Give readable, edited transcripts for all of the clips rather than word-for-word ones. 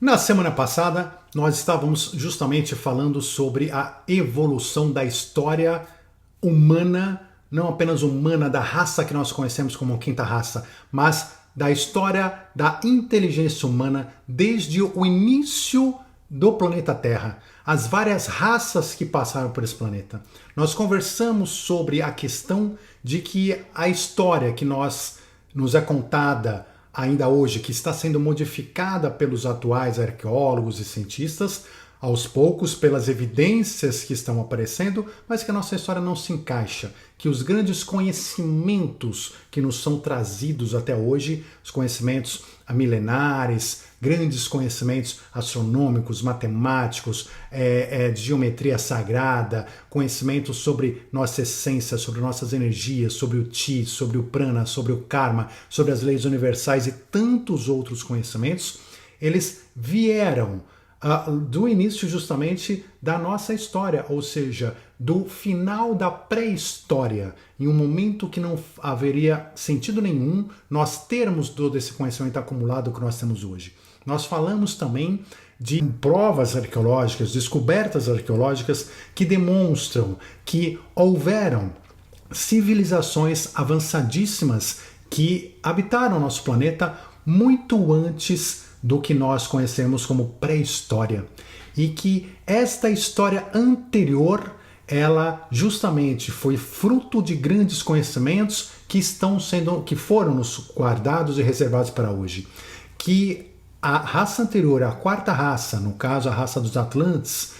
Na semana passada, nós estávamos justamente falando sobre a evolução da história humana, não apenas humana da raça que nós conhecemos como quinta raça, mas da história da inteligência humana desde o início do planeta Terra, as várias raças que passaram por esse planeta. Nós conversamos sobre a questão de que a história que nos é contada ainda hoje, que está sendo modificada pelos atuais arqueólogos e cientistas, aos poucos pelas evidências que estão aparecendo, mas que a nossa história não se encaixa, que os grandes conhecimentos que nos são trazidos até hoje, os conhecimentos milenares, grandes conhecimentos astronômicos, matemáticos, de geometria sagrada, conhecimentos sobre nossa essência, sobre nossas energias, sobre o Chi, sobre o Prana, sobre o Karma, sobre as leis universais e tantos outros conhecimentos, eles vieram do início justamente da nossa história, ou seja, do final da pré-história, em um momento que não haveria sentido nenhum nós termos todo esse conhecimento acumulado que nós temos hoje. Nós falamos também de provas arqueológicas, descobertas arqueológicas que demonstram que houveram civilizações avançadíssimas que habitaram nosso planeta muito antes do que nós conhecemos como pré-história. E que esta história anterior, ela justamente foi fruto de grandes conhecimentos que foram nos guardados e reservados para hoje. Que a raça anterior, a quarta raça, no caso a raça dos Atlantes,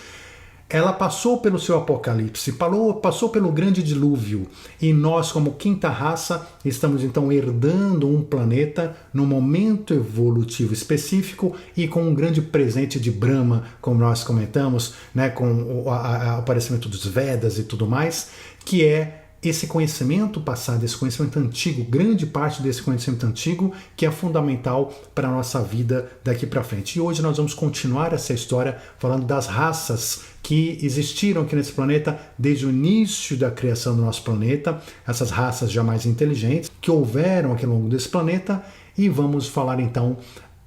ela passou pelo seu apocalipse, passou pelo grande dilúvio, e nós, como quinta raça, estamos então herdando um planeta num momento evolutivo específico e com um grande presente de Brahma, como nós comentamos, né, com o aparecimento dos Vedas e tudo mais, que é esse conhecimento passado, esse conhecimento antigo, grande parte desse conhecimento antigo, que é fundamental para a nossa vida daqui para frente. E hoje nós vamos continuar essa história falando das raças que existiram aqui nesse planeta desde o início da criação do nosso planeta, essas raças já mais inteligentes que houveram aqui ao longo desse planeta, e vamos falar então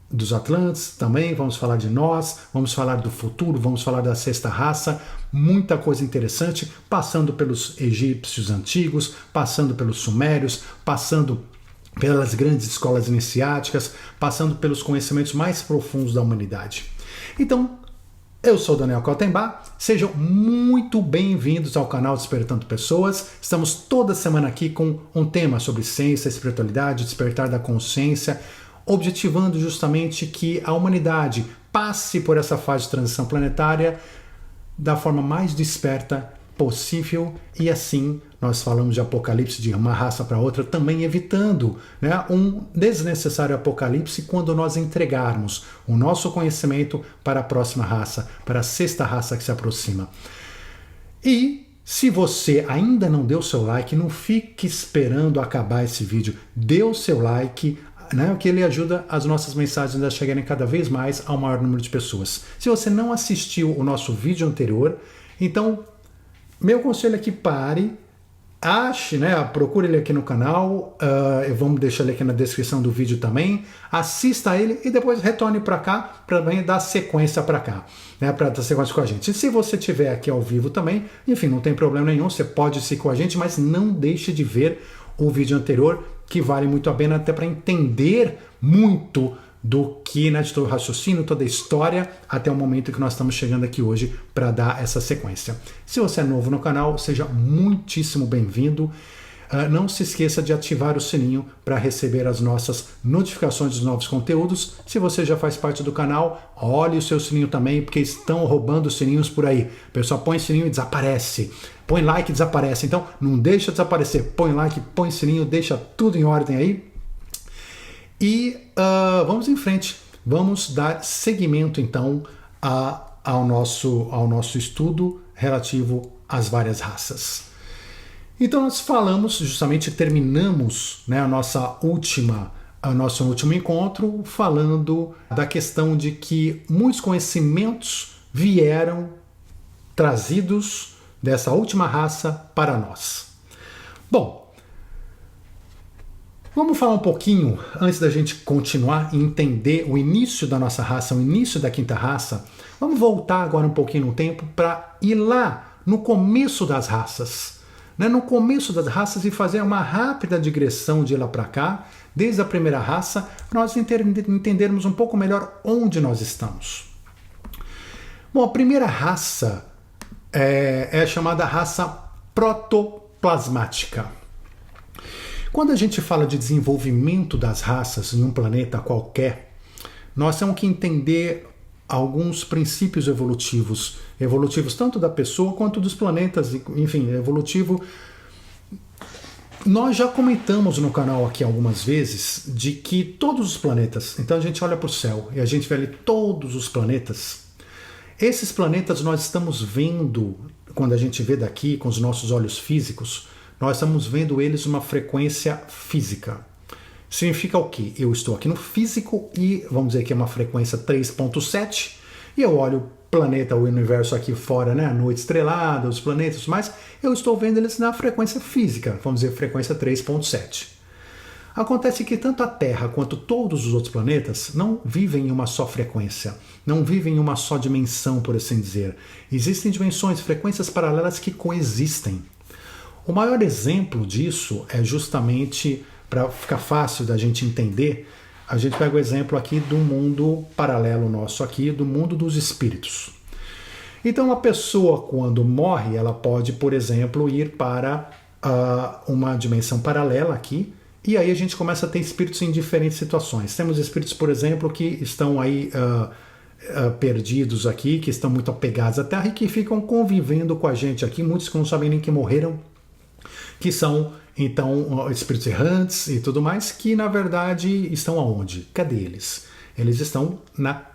dos Atlantes também, vamos falar de nós, vamos falar do futuro, vamos falar da sexta raça, muita coisa interessante, passando pelos egípcios antigos, passando pelos sumérios, passando pelas grandes escolas iniciáticas, passando pelos conhecimentos mais profundos da humanidade. Então, eu sou Daniel Kaltenbach, sejam muito bem-vindos ao canal Despertando Pessoas. Estamos toda semana aqui com um tema sobre ciência, espiritualidade, despertar da consciência, objetivando justamente que a humanidade passe por essa fase de transição planetária da forma mais desperta possível, e assim nós falamos de apocalipse de uma raça para outra, também evitando, né, um desnecessário apocalipse quando nós entregarmos o nosso conhecimento para a próxima raça, para a sexta raça que se aproxima. E se você ainda não deu seu like, não fique esperando acabar esse vídeo, dê o seu like, né, que ele ajuda as nossas mensagens a chegarem cada vez mais ao maior número de pessoas. Se você não assistiu o nosso vídeo anterior, então meu conselho é que pare, ache, né, procure ele aqui no canal, vamos deixar ele aqui na descrição do vídeo também, assista ele e depois retorne para cá para dar sequência para cá, né, para dar sequência com a gente. E se você estiver aqui ao vivo também, enfim, não tem problema nenhum, você pode seguir com a gente, mas não deixe de ver o vídeo anterior, que vale muito a pena até para entender muito do que, né, de todo o raciocínio, toda a história, até o momento que nós estamos chegando aqui hoje para dar essa sequência. Se você é novo no canal, seja muitíssimo bem-vindo. Não se esqueça de ativar o sininho para receber as nossas notificações dos novos conteúdos. Se você já faz parte do canal, olhe o seu sininho também, porque estão roubando sininhos por aí. O pessoal põe sininho e desaparece. Põe like e desaparece. Então, não deixa desaparecer. Põe like, põe sininho, deixa tudo em ordem aí. E vamos em frente. Vamos dar seguimento, então, ao nosso estudo relativo às várias raças. Então nós falamos, justamente terminamos, né, o nosso último encontro falando da questão de que muitos conhecimentos vieram trazidos dessa última raça para nós. Bom, Vamos falar um pouquinho, antes da gente continuar e entender o início da nossa raça, o início da quinta raça, vamos voltar agora um pouquinho no tempo para ir lá no começo das raças. Né? No começo das raças e fazer uma rápida digressão de lá para cá, desde a primeira raça, para nós entendermos um pouco melhor onde nós estamos. Bom, a primeira raça é chamada raça protoplasmática. Quando a gente fala de desenvolvimento das raças em um planeta qualquer, nós temos que entender alguns princípios evolutivos tanto da pessoa quanto dos planetas, enfim, evolutivo. Nós já comentamos no canal aqui algumas vezes de que todos os planetas, então a gente olha para o céu e a gente vê ali todos os planetas. Esses planetas nós estamos vendo, quando a gente vê daqui com os nossos olhos físicos, nós estamos vendo eles numa frequência física. Significa o quê? Eu estou aqui no físico e vamos dizer que é uma frequência 3.7 e eu olho o planeta, o universo aqui fora, né? A noite estrelada, os planetas, mas eu estou vendo eles na frequência física, vamos dizer frequência 3.7. Acontece que tanto a Terra quanto todos os outros planetas não vivem em uma só frequência, não vivem em uma só dimensão, por assim dizer. Existem dimensões, frequências paralelas que coexistem. O maior exemplo disso é justamente, para ficar fácil da gente entender, a gente pega o exemplo aqui do mundo paralelo nosso aqui, do mundo dos espíritos. Então a pessoa quando morre, ela pode, por exemplo, ir para uma dimensão paralela aqui, e aí a gente começa a ter espíritos em diferentes situações. Temos espíritos, por exemplo, que estão aí perdidos aqui, que estão muito apegados à Terra e que ficam convivendo com a gente aqui, muitos que não sabem nem que morreram, que são, então, espíritos errantes e tudo mais, que, na verdade, estão aonde? Cadê eles? Eles estão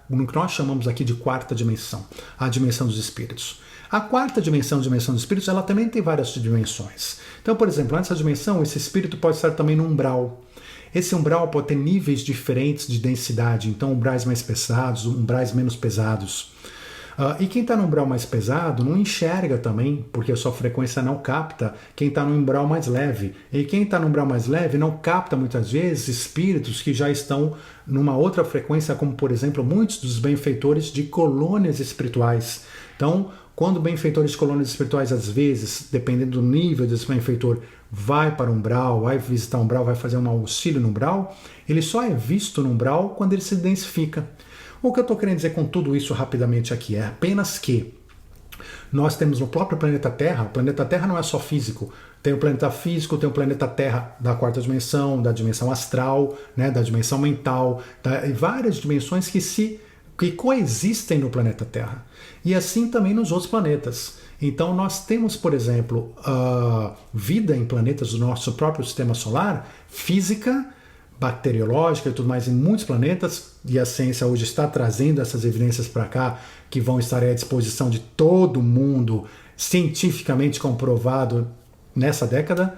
no que nós chamamos aqui de quarta dimensão, a dimensão dos espíritos. A quarta dimensão, a dimensão dos espíritos, ela também tem várias dimensões. Então, por exemplo, nessa dimensão, esse espírito pode estar também no umbral. Esse umbral pode ter níveis diferentes de densidade, então umbrais mais pesados, umbrais menos pesados. E quem está no umbral mais pesado não enxerga também, porque a sua frequência não capta quem está no umbral mais leve. E quem está no umbral mais leve não capta muitas vezes espíritos que já estão numa outra frequência, como por exemplo muitos dos benfeitores de colônias espirituais. Então, quando benfeitores de colônias espirituais, às vezes, dependendo do nível desse benfeitor, vai para o umbral, vai visitar o umbral, vai fazer um auxílio no umbral, ele só é visto no umbral quando ele se densifica. O que eu estou querendo dizer com tudo isso rapidamente aqui é apenas que nós temos no próprio planeta Terra, o planeta Terra não é só físico, tem o planeta físico, tem o planeta Terra da quarta dimensão, da dimensão astral, né, da dimensão mental, e várias dimensões que coexistem no planeta Terra. E assim também nos outros planetas. Então nós temos, por exemplo, vida em planetas do nosso próprio sistema solar, física, bacteriológica e tudo mais em muitos planetas, e a ciência hoje está trazendo essas evidências para cá, que vão estar à disposição de todo mundo, cientificamente comprovado nessa década.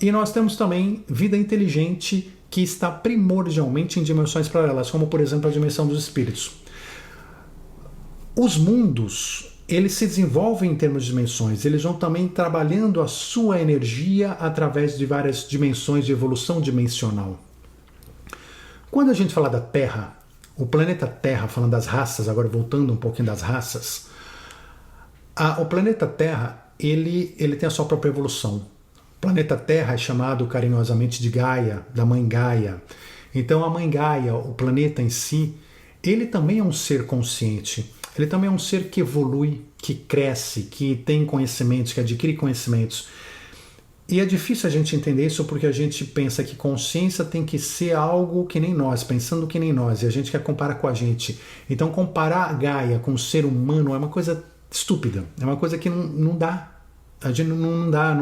E nós temos também vida inteligente que está primordialmente em dimensões paralelas, como por exemplo a dimensão dos espíritos. Os mundos, eles se desenvolvem em termos de dimensões, eles vão também trabalhando a sua energia através de várias dimensões de evolução dimensional. Quando a gente fala da Terra, o planeta Terra, falando das raças, agora voltando um pouquinho das raças, o planeta Terra, ele tem a sua própria evolução. O planeta Terra é chamado carinhosamente de Gaia, da Mãe Gaia. Então a Mãe Gaia, o planeta em si, ele também é um ser consciente. Ele também é um ser que evolui, que cresce, que tem conhecimentos, que adquire conhecimentos. E é difícil a gente entender isso porque a gente pensa que consciência tem que ser algo que nem nós, pensando que nem nós, e a gente quer comparar com a gente. Então comparar a Gaia com o ser humano é uma coisa estúpida, é uma coisa que não dá. A gente não dá,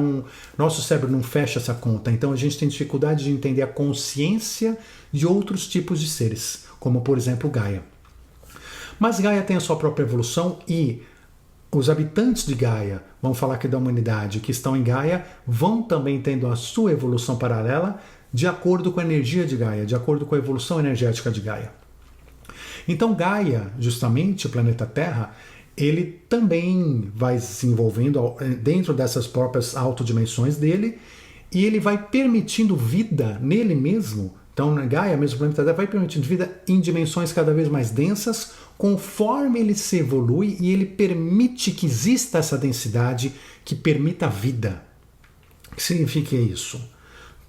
nosso cérebro não fecha essa conta. Então a gente tem dificuldade de entender a consciência de outros tipos de seres, como por exemplo Gaia. Mas Gaia tem a sua própria evolução e os habitantes de Gaia, vamos falar aqui da humanidade, que estão em Gaia, vão também tendo a sua evolução paralela de acordo com a energia de Gaia, de acordo com a evolução energética de Gaia. Então Gaia, justamente o planeta Terra, ele também vai se desenvolvendo dentro dessas próprias autodimensões dele e ele vai permitindo vida nele mesmo. Então, Gaia, mesmo o planeta Terra, vai permitindo vida em dimensões cada vez mais densas, conforme ele se evolui e ele permite que exista essa densidade que permita a vida. O que significa isso?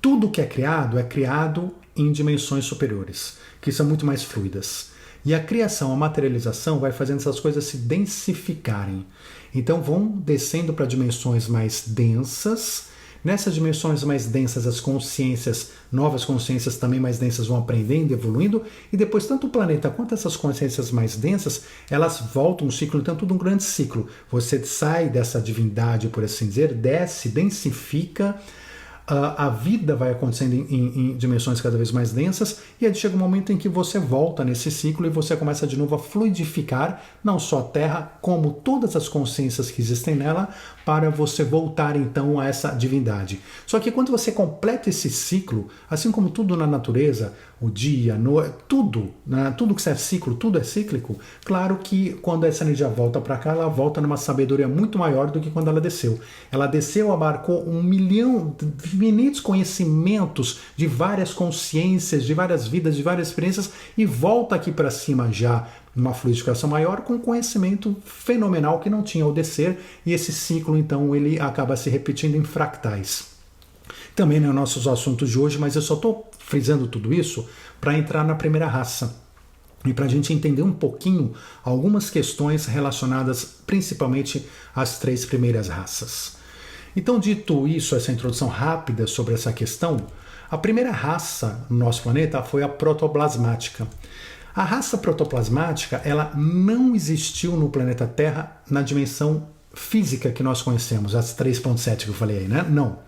Tudo que é criado em dimensões superiores, que são muito mais fluidas. E a criação, a materialização vai fazendo essas coisas se densificarem. Então vão descendo para dimensões mais densas. Nessas dimensões mais densas, as consciências, novas consciências também mais densas vão aprendendo, evoluindo, e depois tanto o planeta quanto essas consciências mais densas, elas voltam um ciclo, então tudo um grande ciclo. Você sai dessa divindade, por assim dizer, desce, densifica, a vida vai acontecendo em dimensões cada vez mais densas, e aí chega um momento em que você volta nesse ciclo e você começa de novo a fluidificar não só a Terra, como todas as consciências que existem nela, para você voltar então a essa divindade. Só que quando você completa esse ciclo, assim como tudo na natureza, o dia, tudo, né, tudo que é ciclo, tudo é cíclico, claro que quando essa energia volta para cá, ela volta numa sabedoria muito maior do que quando ela desceu. Ela desceu, abarcou 1 milhão de infinitos conhecimentos de várias consciências, de várias vidas, de várias experiências, e volta aqui para cima já uma fluidificação maior com conhecimento fenomenal que não tinha ao descer, e esse ciclo então ele acaba se repetindo em fractais. Também não é nossos assuntos de hoje, mas eu só estou frisando tudo isso para entrar na primeira raça e para a gente entender um pouquinho algumas questões relacionadas principalmente às 3 primeiras raças. Então, dito isso, essa introdução rápida sobre essa questão, a primeira raça no nosso planeta foi a protoplasmática. A raça protoplasmática, ela não existiu no planeta Terra na dimensão física que nós conhecemos, as 3.7 que eu falei aí, né? Não.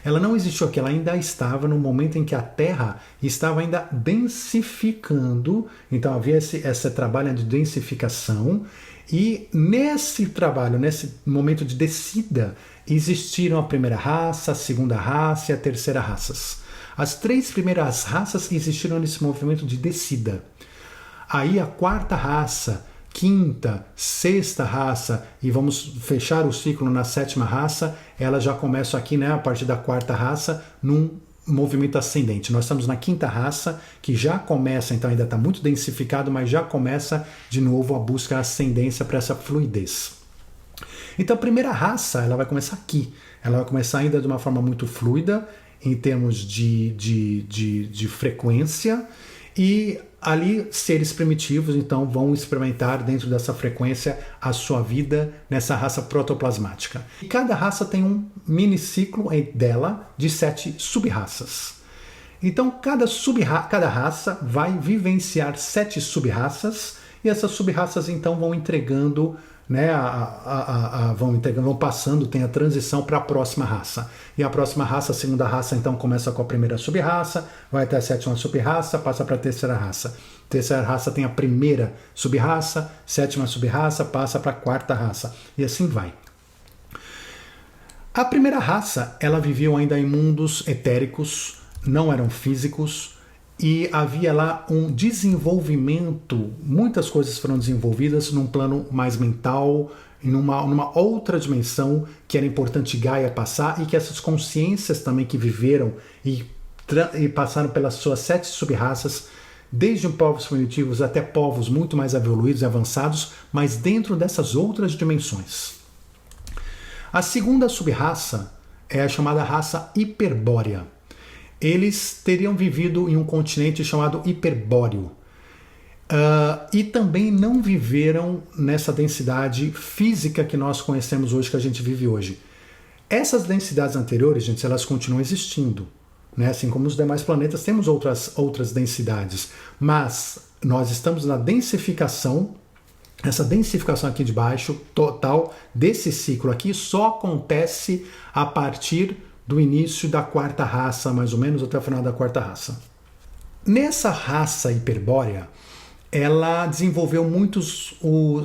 Ela não existiu aqui, ela ainda estava no momento em que a Terra estava ainda densificando, então havia esse trabalho de densificação, e nesse trabalho, nesse momento de descida, existiram a primeira raça, a segunda raça e a terceira raças. As 3 primeiras raças existiram nesse movimento de descida. Aí a quarta raça, quinta, sexta raça, e vamos fechar o ciclo na 7ª raça, ela já começa aqui, né, a partir da quarta raça, num movimento ascendente. Nós estamos na 5ª raça, que já começa, então ainda está muito densificado, mas já começa de novo a busca a ascendência para essa fluidez. Então a primeira raça, ela vai começar aqui. Ela vai começar ainda de uma forma muito fluida, em termos de frequência, e ali seres primitivos então vão experimentar dentro dessa frequência a sua vida nessa raça protoplasmática. E cada raça tem um mini ciclo dela de 7 sub-raças. Então cada raça vai vivenciar 7 sub-raças, e essas sub-raças então vão entregando, né, vão passando, tem a transição para a próxima raça. E a próxima raça, a segunda raça, então começa com a primeira sub-raça, vai até a 7ª sub-raça, passa para a terceira raça. Terceira raça tem a primeira sub-raça, 7ª sub-raça, passa para a quarta raça. E assim vai. A primeira raça, ela vivia ainda em mundos etéricos, não eram físicos, e havia lá um desenvolvimento, muitas coisas foram desenvolvidas num plano mais mental, numa outra dimensão que era importante Gaia passar, e que essas consciências também que viveram e passaram pelas suas 7 sub-raças, desde povos primitivos até povos muito mais evoluídos e avançados, mas dentro dessas outras dimensões. A segunda sub-raça é a chamada raça hiperbórea. Eles teriam vivido em um continente chamado hiperbóreo. E também não viveram nessa densidade física que nós conhecemos hoje, que a gente vive hoje. Essas densidades anteriores, gente, elas continuam existindo, né? Assim como os demais planetas, temos outras densidades. Mas nós estamos na densificação. Essa densificação aqui de baixo, total, desse ciclo aqui, só acontece a partir do início da quarta raça, mais ou menos, até o final da quarta raça. Nessa raça hiperbórea, ela desenvolveu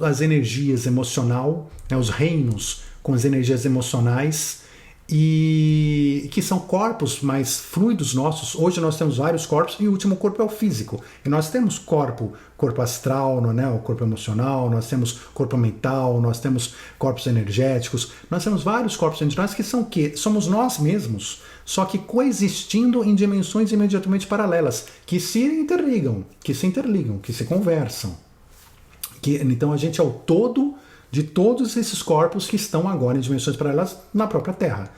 as energias emocional, né, os reinos com as energias emocionais, e que são corpos mais fluidos nossos. Hoje nós temos vários corpos e o último corpo é o físico. E nós temos corpo astral, né, o corpo emocional, nós temos corpo mental, nós temos corpos energéticos, nós temos vários corpos dentro de nós que são o quê? Somos nós mesmos, só que coexistindo em dimensões imediatamente paralelas, que se interligam, que se conversam. Então a gente é o todo de todos esses corpos que estão agora em dimensões paralelas na própria Terra.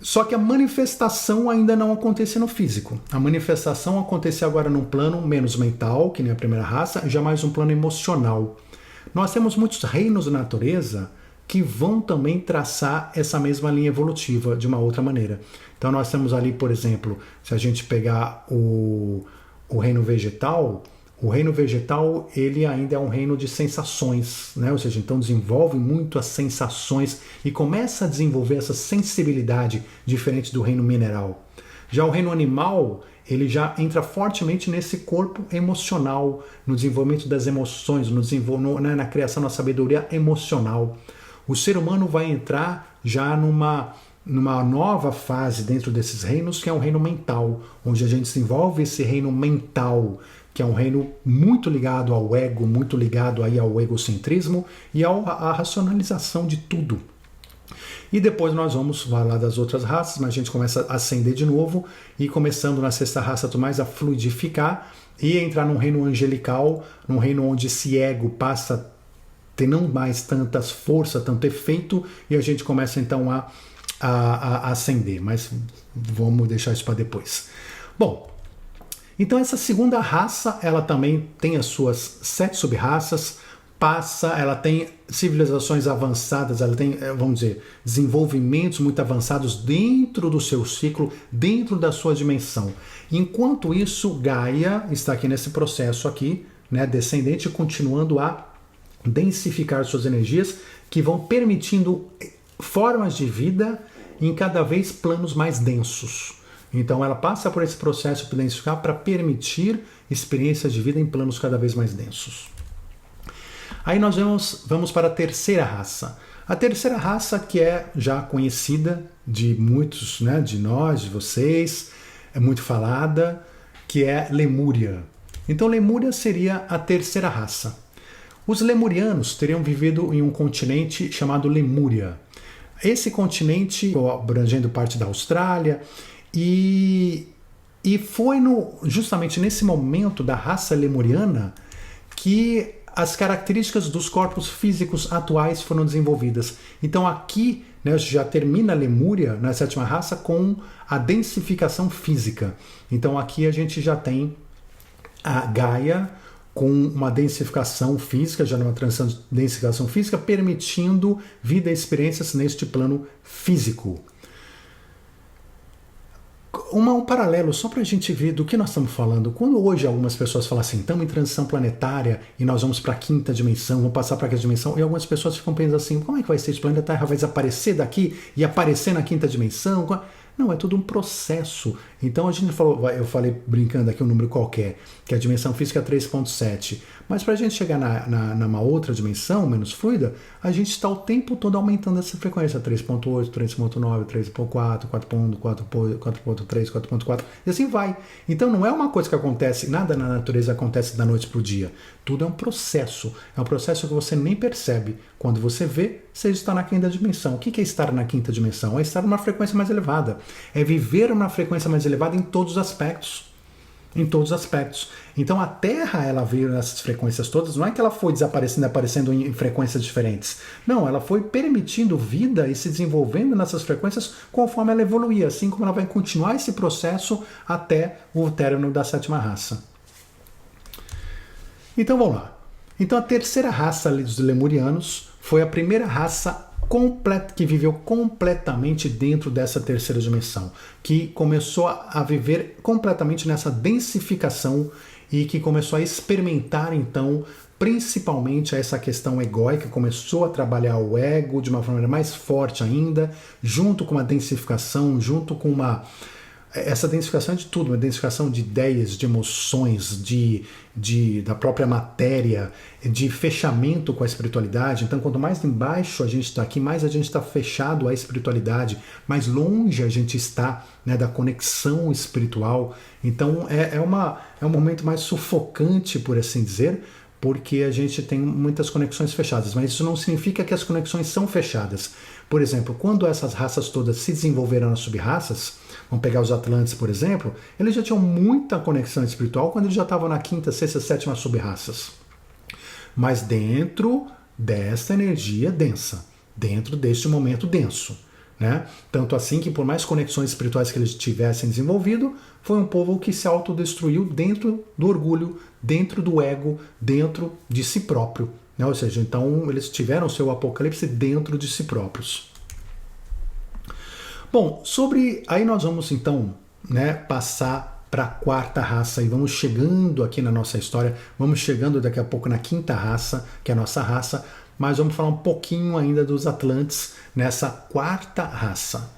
Só que a manifestação ainda não acontece no físico. A manifestação acontece agora num plano menos mental, que nem a primeira raça, já mais um plano emocional. Nós temos muitos reinos da natureza que vão também traçar essa mesma linha evolutiva de uma outra maneira. Então nós temos ali, por exemplo, se a gente pegar o reino vegetal, ele ainda é um reino de sensações, né? Ou seja, então desenvolve muito as sensações e começa a desenvolver essa sensibilidade diferente do reino mineral. Já o reino animal, ele já entra fortemente nesse corpo emocional, no desenvolvimento das emoções, na criação da sabedoria emocional. O ser humano vai entrar já numa nova fase dentro desses reinos, que é um reino mental, onde a gente desenvolve esse reino mental, que é um reino muito ligado ao ego, muito ligado aí ao egocentrismo e à racionalização de tudo. E depois nós vamos falar das outras raças, mas a gente começa a ascender de novo e começando na sexta raça mais a fluidificar e entrar num reino angelical, num reino onde esse ego passa a ter não mais tantas força, tanto efeito, e a gente começa então a ascender, mas vamos deixar isso para depois. Bom, então essa segunda raça, ela também tem as suas 7 sub-raças, ela tem civilizações avançadas, ela tem, vamos dizer, desenvolvimentos muito avançados dentro do seu ciclo, dentro da sua dimensão. Enquanto isso, Gaia está aqui nesse processo aqui, né, descendente, continuando a densificar suas energias, que vão permitindo formas de vida em cada vez planos mais densos. Então ela passa por esse processo de densificar para permitir experiências de vida em planos cada vez mais densos. Aí nós vamos para a terceira raça. A terceira raça, que é já conhecida de muitos, né, de nós, de vocês, é muito falada, que é Lemúria. Então Lemúria seria a terceira raça. Os lemurianos teriam vivido em um continente chamado Lemúria. Esse continente, abrangendo parte da Austrália, e foi justamente nesse momento da raça lemuriana que as características dos corpos físicos atuais foram desenvolvidas. Então aqui, né, já termina a Lemúria, na sétima raça, com a densificação física. Então aqui a gente já tem a Gaia com uma densificação física, já numa transição de densificação física, permitindo vida e experiências neste plano físico. Um paralelo, só para a gente ver do que nós estamos falando. Quando hoje algumas pessoas falam assim, estamos em transição planetária e nós vamos para a quinta dimensão, vamos passar para a quinta dimensão, e algumas pessoas ficam pensando assim, como é que vai ser esse planeta Terra? Vai desaparecer daqui e aparecer na quinta dimensão? Não, é tudo um processo. Então a gente falou, eu falei brincando aqui um número qualquer, que a dimensão física é 3.7. Mas para a gente chegar numa outra dimensão, menos fluida, a gente está o tempo todo aumentando essa frequência. 3.8, 3.9, 3.4, 4.3, 4.4, e assim vai. Então não é uma coisa que acontece, nada na natureza acontece da noite para o dia. Tudo é um processo. É um processo que você nem percebe. Quando você vê, você está na quinta dimensão. O que é estar na quinta dimensão? É estar numa frequência mais elevada. É viver uma frequência mais elevada em todos os aspectos. Em todos os aspectos. Então a Terra, ela veio nessas frequências todas, não é que ela foi desaparecendo e aparecendo em frequências diferentes. Não, ela foi permitindo vida e se desenvolvendo nessas frequências conforme ela evoluía, assim como ela vai continuar esse processo até o término da sétima raça. Então vamos lá. Então a terceira raça dos lemurianos foi a primeira raça que viveu completamente dentro dessa terceira dimensão, que começou a viver completamente nessa densificação e que começou a experimentar, então, principalmente essa questão egóica, começou a trabalhar o ego de uma maneira mais forte ainda, junto com uma densificação, junto com essa densificação é de tudo, uma densificação de ideias, de emoções, da própria matéria, de fechamento com a espiritualidade. Então, quanto mais embaixo a gente está aqui, mais a gente está fechado à espiritualidade, mais longe a gente está, né, da conexão espiritual. Então, é um momento mais sufocante, por assim dizer, porque a gente tem muitas conexões fechadas, mas isso não significa que as conexões são fechadas. Por exemplo, quando essas raças todas se desenvolveram nas sub-raças, vamos pegar os Atlantes, por exemplo, eles já tinham muita conexão espiritual quando eles já estavam na quinta, sexta, sétima sub-raças. Mas dentro dessa energia densa, dentro deste momento denso. Né? Tanto assim que, por mais conexões espirituais que eles tivessem desenvolvido, foi um povo que se autodestruiu dentro do orgulho, dentro do ego, dentro de si próprio. Né? Ou seja, então eles tiveram seu apocalipse dentro de si próprios. Bom, aí nós vamos então, né, passar para a quarta raça e vamos chegando aqui na nossa história, vamos chegando daqui a pouco na quinta raça, que é a nossa raça, mas vamos falar um pouquinho ainda dos Atlantes nessa quarta raça.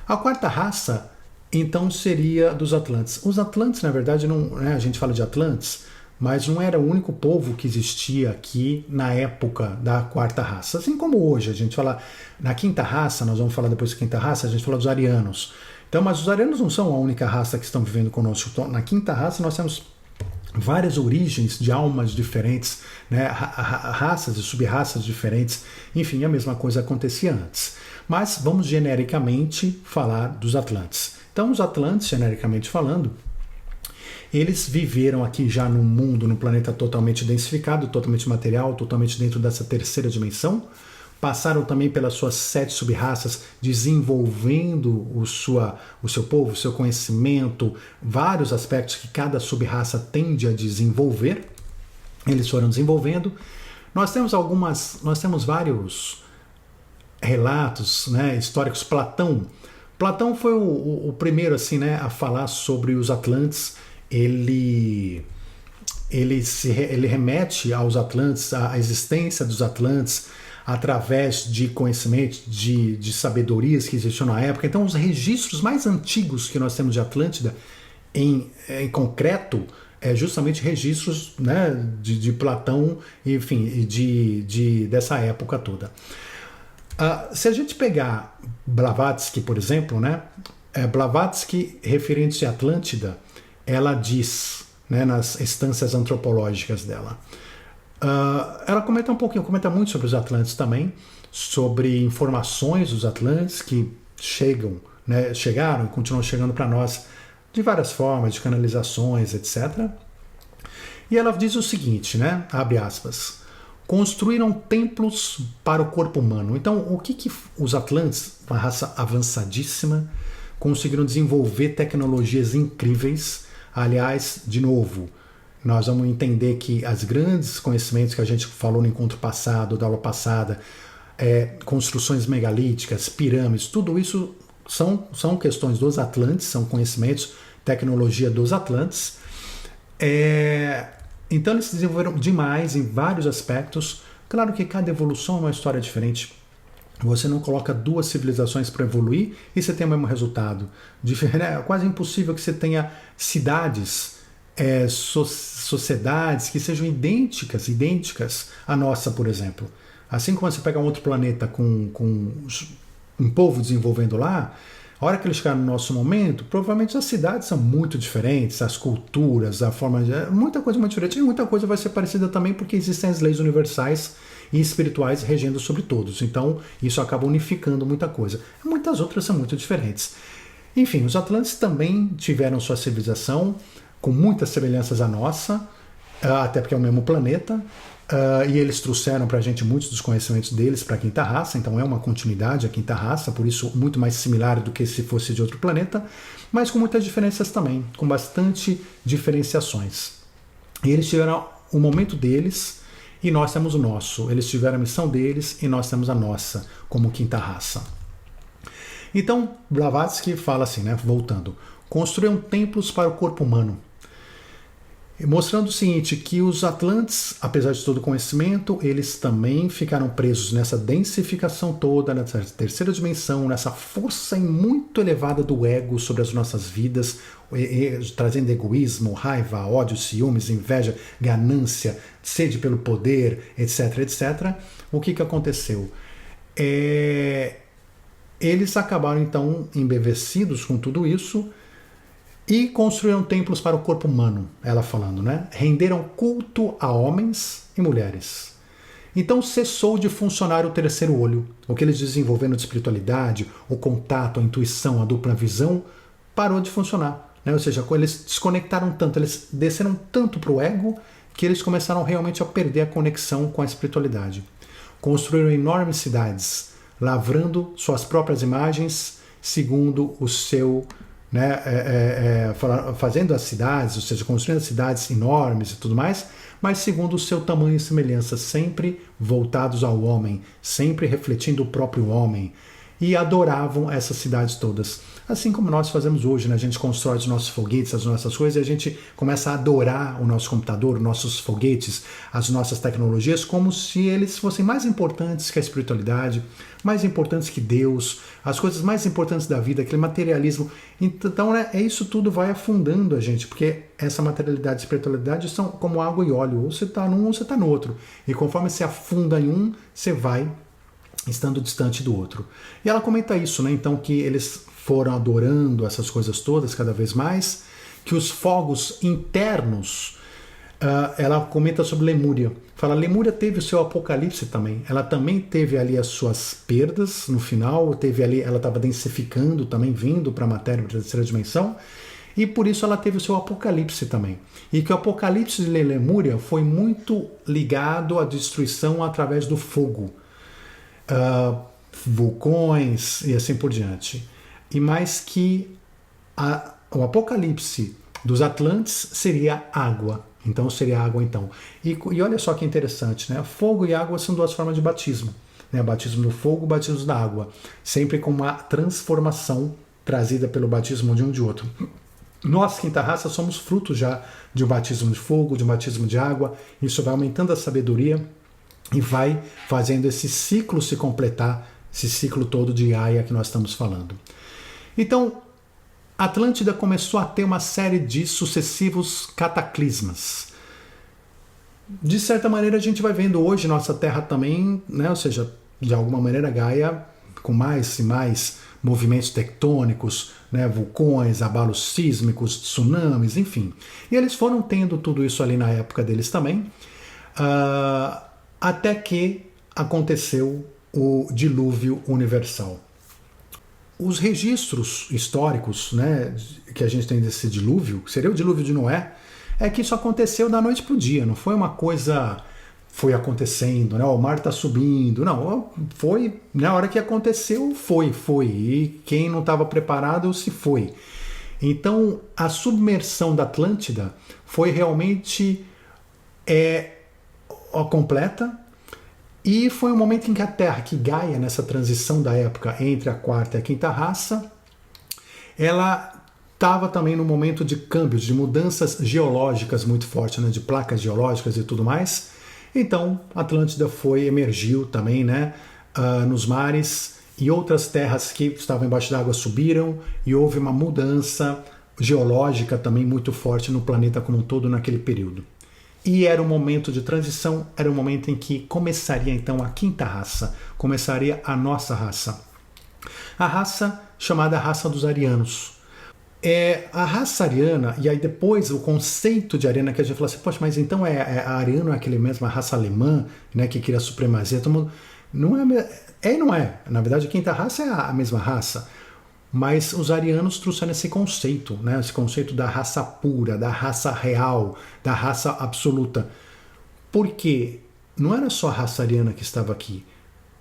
A quarta raça, então, seria dos Atlantes. Os Atlantes, na verdade, não, né, a gente fala de Atlantes, mas não era o único povo que existia aqui na época da quarta raça. Assim como hoje, a gente fala na quinta raça, nós vamos falar depois da quinta raça, a gente fala dos arianos. Então, mas os arianos não são a única raça que estão vivendo conosco. Então, na quinta raça nós temos várias origens de almas diferentes, né? Raças e sub-raças diferentes, enfim, a mesma coisa acontecia antes. Mas vamos genericamente falar dos Atlantes. Então, os Atlantes, genericamente falando, eles viveram aqui já num mundo, num planeta totalmente densificado, totalmente material, totalmente dentro dessa terceira dimensão. Passaram também pelas suas 7 sub-raças, desenvolvendo o seu povo, o seu conhecimento, vários aspectos que cada sub-raça tende a desenvolver. Eles foram desenvolvendo. Nós temos vários relatos, né, históricos. Platão foi o primeiro assim, né, a falar sobre os Atlantes. Ele remete aos Atlantes, à existência dos Atlantes, através de conhecimento, de sabedorias que existiam na época. Então, os registros mais antigos que nós temos de Atlântida, em concreto, é justamente registros, né, de Platão, enfim, dessa época toda. Se a gente pegar Blavatsky, por exemplo, né, Blavatsky, referente a Atlântida, ela diz, né, nas instâncias antropológicas dela, ela comenta muito sobre os Atlantes também, sobre informações dos Atlantes que chegaram e continuam chegando para nós de várias formas, de canalizações, etc. E ela diz o seguinte, né, abre aspas, construíram templos para o corpo humano. Então, o que os Atlantes, uma raça avançadíssima, conseguiram desenvolver tecnologias incríveis. Aliás, de novo, nós vamos entender que os grandes conhecimentos que a gente falou no encontro passado, da aula passada, construções megalíticas, pirâmides, tudo isso são questões dos Atlantes, são conhecimentos, tecnologia dos Atlantes. Então eles se desenvolveram demais em vários aspectos. Claro que cada evolução é uma história diferente. Você não coloca 2 civilizações para evoluir e você tem o mesmo resultado. É quase impossível que você tenha cidades, sociedades que sejam idênticas à nossa, por exemplo. Assim como você pega um outro planeta com um povo desenvolvendo lá, a hora que eles chegarem no nosso momento, provavelmente as cidades são muito diferentes, as culturas, a forma de... muita coisa muito diferente, e muita coisa vai ser parecida também porque existem as leis universais e espirituais regendo sobre todos. Então, isso acaba unificando muita coisa. Muitas outras são muito diferentes. Enfim, os Atlantes também tiveram sua civilização com muitas semelhanças à nossa, até porque é o mesmo planeta, e eles trouxeram para a gente muitos dos conhecimentos deles para a quinta raça, então é uma continuidade a quinta raça, por isso muito mais similar do que se fosse de outro planeta, mas com muitas diferenças também, com bastante diferenciações. E eles tiveram o momento deles e nós temos o nosso. Eles tiveram a missão deles e nós temos a nossa, como quinta raça. Então, Blavatsky fala assim, né, voltando, construíram templos para o corpo humano. mostrando o seguinte, que os Atlantes, apesar de todo o conhecimento, eles também ficaram presos nessa densificação toda, nessa terceira dimensão, nessa força muito elevada do ego sobre as nossas vidas, trazendo egoísmo, raiva, ódio, ciúmes, inveja, ganância, sede pelo poder, etc, etc. O que aconteceu? Eles acabaram então embevecidos com tudo isso, e construíram templos para o corpo humano, ela falando, né? Renderam culto a homens e mulheres. Então cessou de funcionar o terceiro olho. O que eles desenvolveram de espiritualidade, o contato, a intuição, a dupla visão, parou de funcionar. Né? Ou seja, eles desconectaram tanto, eles desceram tanto para o ego, que eles começaram realmente a perder a conexão com a espiritualidade. Construíram enormes cidades, lavrando suas próprias imagens, segundo o seu... Né, fazendo as cidades, ou seja, construindo as cidades enormes e tudo mais, mas segundo o seu tamanho e semelhança, sempre voltados ao homem, sempre refletindo o próprio homem, e adoravam essas cidades todas. Assim como nós fazemos hoje, né? A gente constrói os nossos foguetes, as nossas coisas, e a gente começa a adorar o nosso computador, os nossos foguetes, as nossas tecnologias, como se eles fossem mais importantes que a espiritualidade, mais importantes que Deus, as coisas mais importantes da vida, aquele materialismo. Então, né, isso tudo vai afundando a gente, porque essa materialidade e espiritualidade são como água e óleo, ou você está num ou você está no outro. E conforme você afunda em um, você vai estando distante do outro. E ela comenta isso, né? Então, que eles foram adorando essas coisas todas cada vez mais, que os fogos internos, ela comenta sobre Lemúria. Fala, Lemúria teve o seu apocalipse também. Ela também teve ali as suas perdas no final, teve ali, ela estava densificando também, vindo para a matéria, para a terceira dimensão, e por isso ela teve o seu apocalipse também. E que o apocalipse de Lemúria foi muito ligado à destruição através do fogo. Vulcões e assim por diante. E mais que o apocalipse dos Atlantes seria água. Então seria água então. E olha só que interessante, né? Fogo e água são duas formas de batismo. Né? Batismo do fogo, batismo da água. Sempre com uma transformação trazida pelo batismo de um de outro. Nós, quinta raça, somos frutos já de um batismo de fogo, de um batismo de água. Isso vai aumentando a sabedoria e vai fazendo esse ciclo se completar, esse ciclo todo de Gaia que nós estamos falando. Então, Atlântida começou a ter uma série de sucessivos cataclismas. De certa maneira, a gente vai vendo hoje nossa Terra também, né? Ou seja, de alguma maneira Gaia com mais e mais movimentos tectônicos, né? Vulcões, abalos sísmicos, tsunamis, enfim. E eles foram tendo tudo isso ali na época deles também, até que aconteceu o dilúvio universal. Os registros históricos, né, que a gente tem desse dilúvio, que seria o dilúvio de Noé, é que isso aconteceu da noite para o dia, não foi uma coisa foi acontecendo, né, o mar está subindo, não, foi na hora que aconteceu, foi, e quem não estava preparado se foi. Então a submersão da Atlântida foi realmente completa. E foi um momento em que a Terra, que Gaia, nessa transição da época entre a quarta e a quinta raça, ela estava também num momento de câmbios, de mudanças geológicas muito fortes, né, de placas geológicas e tudo mais. Então, a Atlântida emergiu também, né, nos mares, e outras terras que estavam embaixo d'água subiram, e houve uma mudança geológica também muito forte no planeta como um todo naquele período. E era um momento de transição, era um momento em que começaria então a quinta raça, começaria a nossa raça. A raça chamada raça dos arianos. A raça ariana, e aí depois o conceito de ariana, que a gente fala assim, poxa, mas então a ariano é aquele mesmo, a raça alemã, né, que queria a supremacia, todo mundo... Não é, e não é. Na verdade, a quinta raça é a mesma raça. Mas os arianos trouxeram esse conceito, né? Esse conceito da raça pura, da raça real, da raça absoluta. Porque não era só a raça ariana que estava aqui.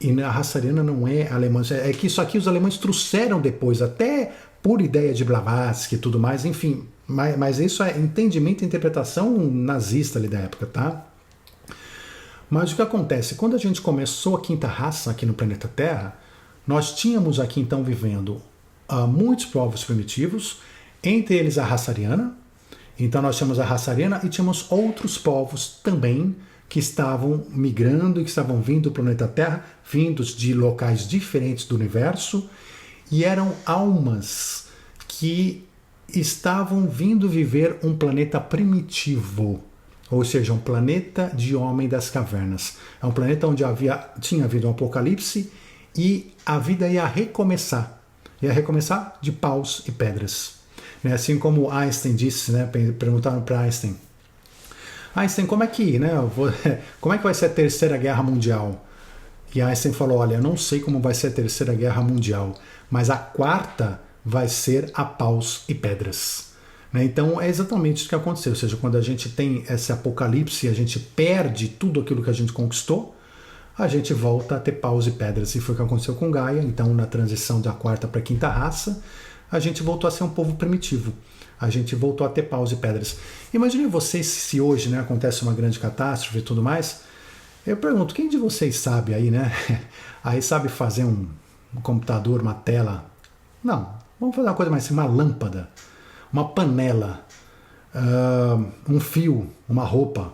E a raça ariana não é alemã. É que isso aqui os alemães trouxeram depois, até por ideia de Blavatsky e tudo mais, enfim. Mas isso é entendimento e interpretação nazista ali da época, tá? Mas o que acontece? Quando a gente começou a quinta raça aqui no planeta Terra, nós tínhamos aqui então vivendo muitos povos primitivos, entre eles a raça ariana, Então nós tínhamos a raça ariana e tínhamos outros povos também que estavam migrando e que estavam vindo do planeta Terra, vindos de locais diferentes do universo, e eram almas que estavam vindo viver um planeta primitivo, ou seja, um planeta de homem das cavernas. É um planeta onde tinha havido um apocalipse e a vida ia recomeçar. Ia recomeçar de paus e pedras. Assim como Einstein disse, né, perguntaram para Einstein, como é que, né, como é que vai ser a Terceira Guerra Mundial? E Einstein falou, olha, eu não sei como vai ser a Terceira Guerra Mundial, mas a quarta vai ser a paus e pedras. Então é exatamente isso que aconteceu, ou seja, quando a gente tem esse apocalipse, a gente perde tudo aquilo que a gente conquistou, a gente volta a ter paus e pedras. E foi o que aconteceu com Gaia. Então, na transição da quarta para a quinta raça, a gente voltou a ser um povo primitivo. A gente voltou a ter paus e pedras. Imaginem vocês se hoje, né, acontece uma grande catástrofe e tudo mais. Eu pergunto, quem de vocês sabe aí, né? Aí sabe fazer um computador, uma tela? Não, vamos fazer uma coisa mais assim, uma lâmpada, uma panela, um fio, uma roupa.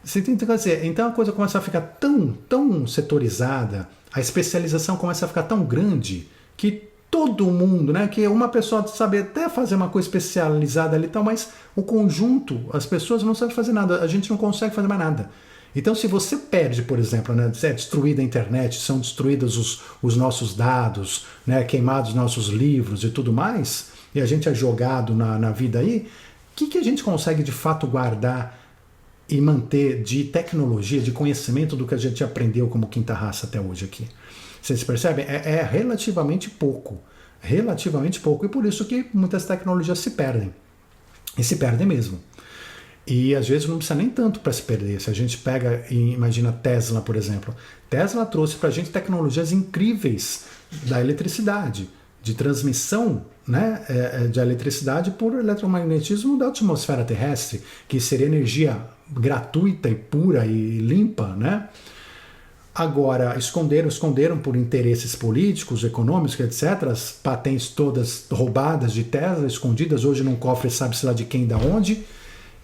Você tem que dizer, então a coisa começa a ficar tão setorizada, a especialização começa a ficar tão grande que todo mundo, né, que uma pessoa sabe até fazer uma coisa especializada ali e tal, mas o conjunto, as pessoas não sabem fazer nada, a gente não consegue fazer mais nada. Então, se você perde, por exemplo, né, é destruída a internet, são destruídos os nossos dados, né, queimados nossos livros e tudo mais, e a gente é jogado na vida aí, o que a gente consegue de fato guardar e manter de tecnologia, de conhecimento do que a gente aprendeu como quinta raça até hoje aqui? Vocês percebem? É relativamente pouco. Relativamente pouco. E por isso que muitas tecnologias se perdem. E se perdem mesmo. E às vezes não precisa nem tanto para se perder. Se a gente pega e imagina Tesla, por exemplo. Tesla trouxe para a gente tecnologias incríveis da eletricidade, de transmissão, né, de eletricidade por eletromagnetismo da atmosfera terrestre, que seria energia gratuita e pura e limpa, né? Agora, esconderam por interesses políticos, econômicos, etc., as patentes todas roubadas de Tesla, escondidas hoje num cofre, sabe-se lá de quem, da onde,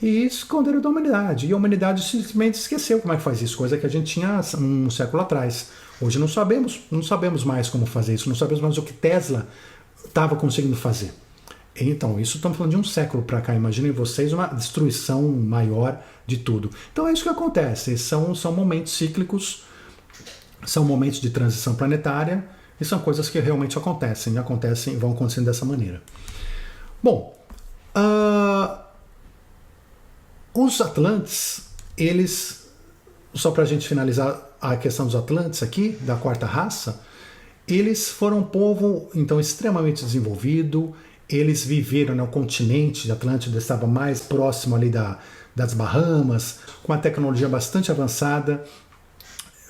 e esconderam da humanidade. E a humanidade simplesmente esqueceu como é que faz isso, coisa que a gente tinha um século atrás. Hoje não sabemos mais como fazer isso, não sabemos mais o que Tesla estava conseguindo fazer. Então, isso estamos falando de um século para cá. Imaginem vocês uma destruição maior de tudo. Então é isso que acontece. São momentos cíclicos, são momentos de transição planetária e são coisas que realmente acontecem e vão acontecendo dessa maneira. Bom, os Atlantes, eles, só para a gente finalizar a questão dos Atlantes aqui, da quarta raça, eles foram um povo, então, extremamente desenvolvido. Eles viveram, né, o continente de Atlântida estava mais próximo ali das Bahamas, com uma tecnologia bastante avançada.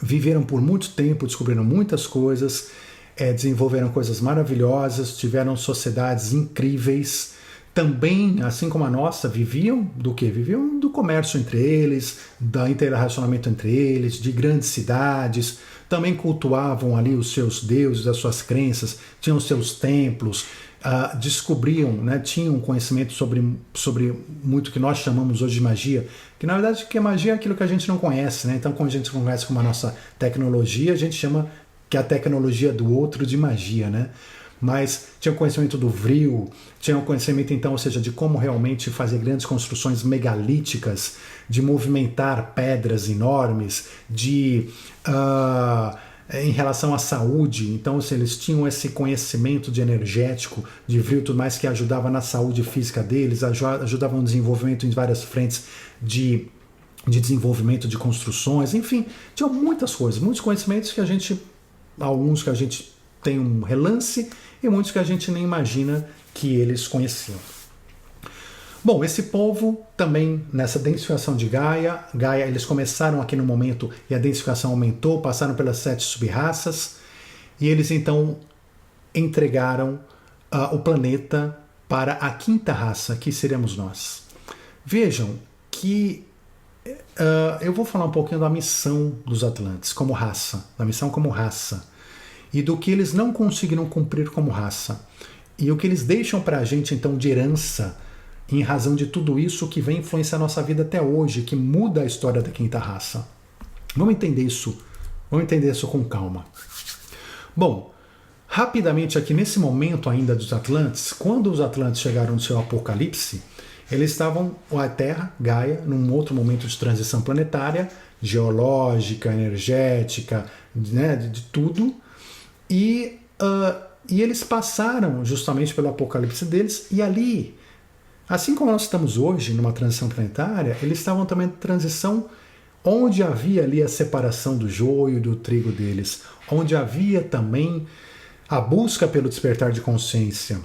Viveram por muito tempo, descobriram muitas coisas, desenvolveram coisas maravilhosas, tiveram sociedades incríveis. Também, assim como a nossa, viviam do quê? Viviam do comércio entre eles, do interrelacionamento entre eles, de grandes cidades. Também cultuavam ali os seus deuses, as suas crenças, tinham os seus templos, descobriam, né, tinham conhecimento sobre muito que nós chamamos hoje de magia, que na verdade que a magia é aquilo que a gente não conhece, né? Então, quando a gente conhece com a nossa tecnologia, a gente chama que a tecnologia do outro de magia, né? Mas tinha o conhecimento do vril, tinha o conhecimento, então, ou seja, de como realmente fazer grandes construções megalíticas, de movimentar pedras enormes, em relação à saúde. Então, se eles tinham esse conhecimento de energético, de vril, tudo mais, que ajudava na saúde física deles, ajudava no desenvolvimento em várias frentes de desenvolvimento de construções, enfim, tinham muitas coisas, muitos conhecimentos que alguns que a gente tem um relance e muitos que a gente nem imagina que eles conheciam. Bom, esse povo também, nessa densificação de Gaia, eles começaram aqui no momento e a densificação aumentou, passaram pelas 7 sub-raças e eles então entregaram o planeta para a quinta raça, que seremos nós. Vejam que eu vou falar um pouquinho da missão dos Atlantes como raça, da missão como raça, e do que eles não conseguiram cumprir como raça, e o que eles deixam para a gente então de herança, em razão de tudo isso que vem influenciar a nossa vida até hoje, que muda a história da quinta raça. Vamos entender isso com calma. Bom, rapidamente aqui nesse momento ainda dos Atlantes, quando os Atlantes chegaram no seu apocalipse, eles estavam, a Terra, Gaia, num outro momento de transição planetária, geológica, energética, né, de tudo, e eles passaram justamente pelo apocalipse deles, e ali, assim como nós estamos hoje numa transição planetária, eles estavam também em transição onde havia ali a separação do joio e do trigo deles, onde havia também a busca pelo despertar de consciência,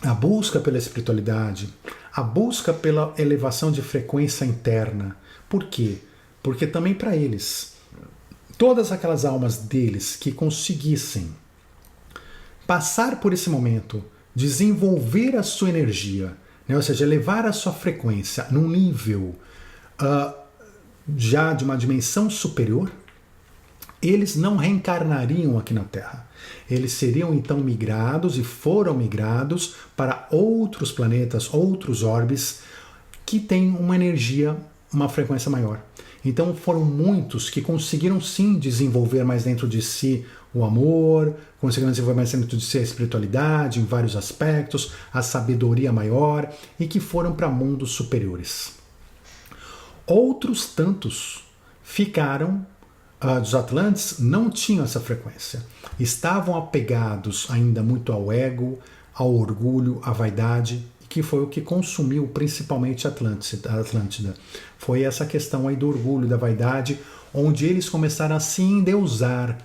a busca pela espiritualidade, a busca pela elevação de frequência interna. Por quê? Porque também para eles, todas aquelas almas deles que conseguissem passar por esse momento, desenvolver a sua energia, né? Ou seja, elevar a sua frequência num nível já de uma dimensão superior, eles não reencarnariam aqui na Terra. Eles seriam então migrados e foram migrados para outros planetas, outros orbes que têm uma energia, uma frequência maior. Então foram muitos que conseguiram sim desenvolver mais dentro de si o amor, conseguiram desenvolver mais dentro de si a espiritualidade em vários aspectos, a sabedoria maior e que foram para mundos superiores. Outros tantos ficaram dos Atlantes, não tinham essa frequência. Estavam apegados ainda muito ao ego, ao orgulho, à vaidade, que foi o que consumiu principalmente a Atlântida. Foi essa questão aí do orgulho, da vaidade, onde eles começaram a se endeusar,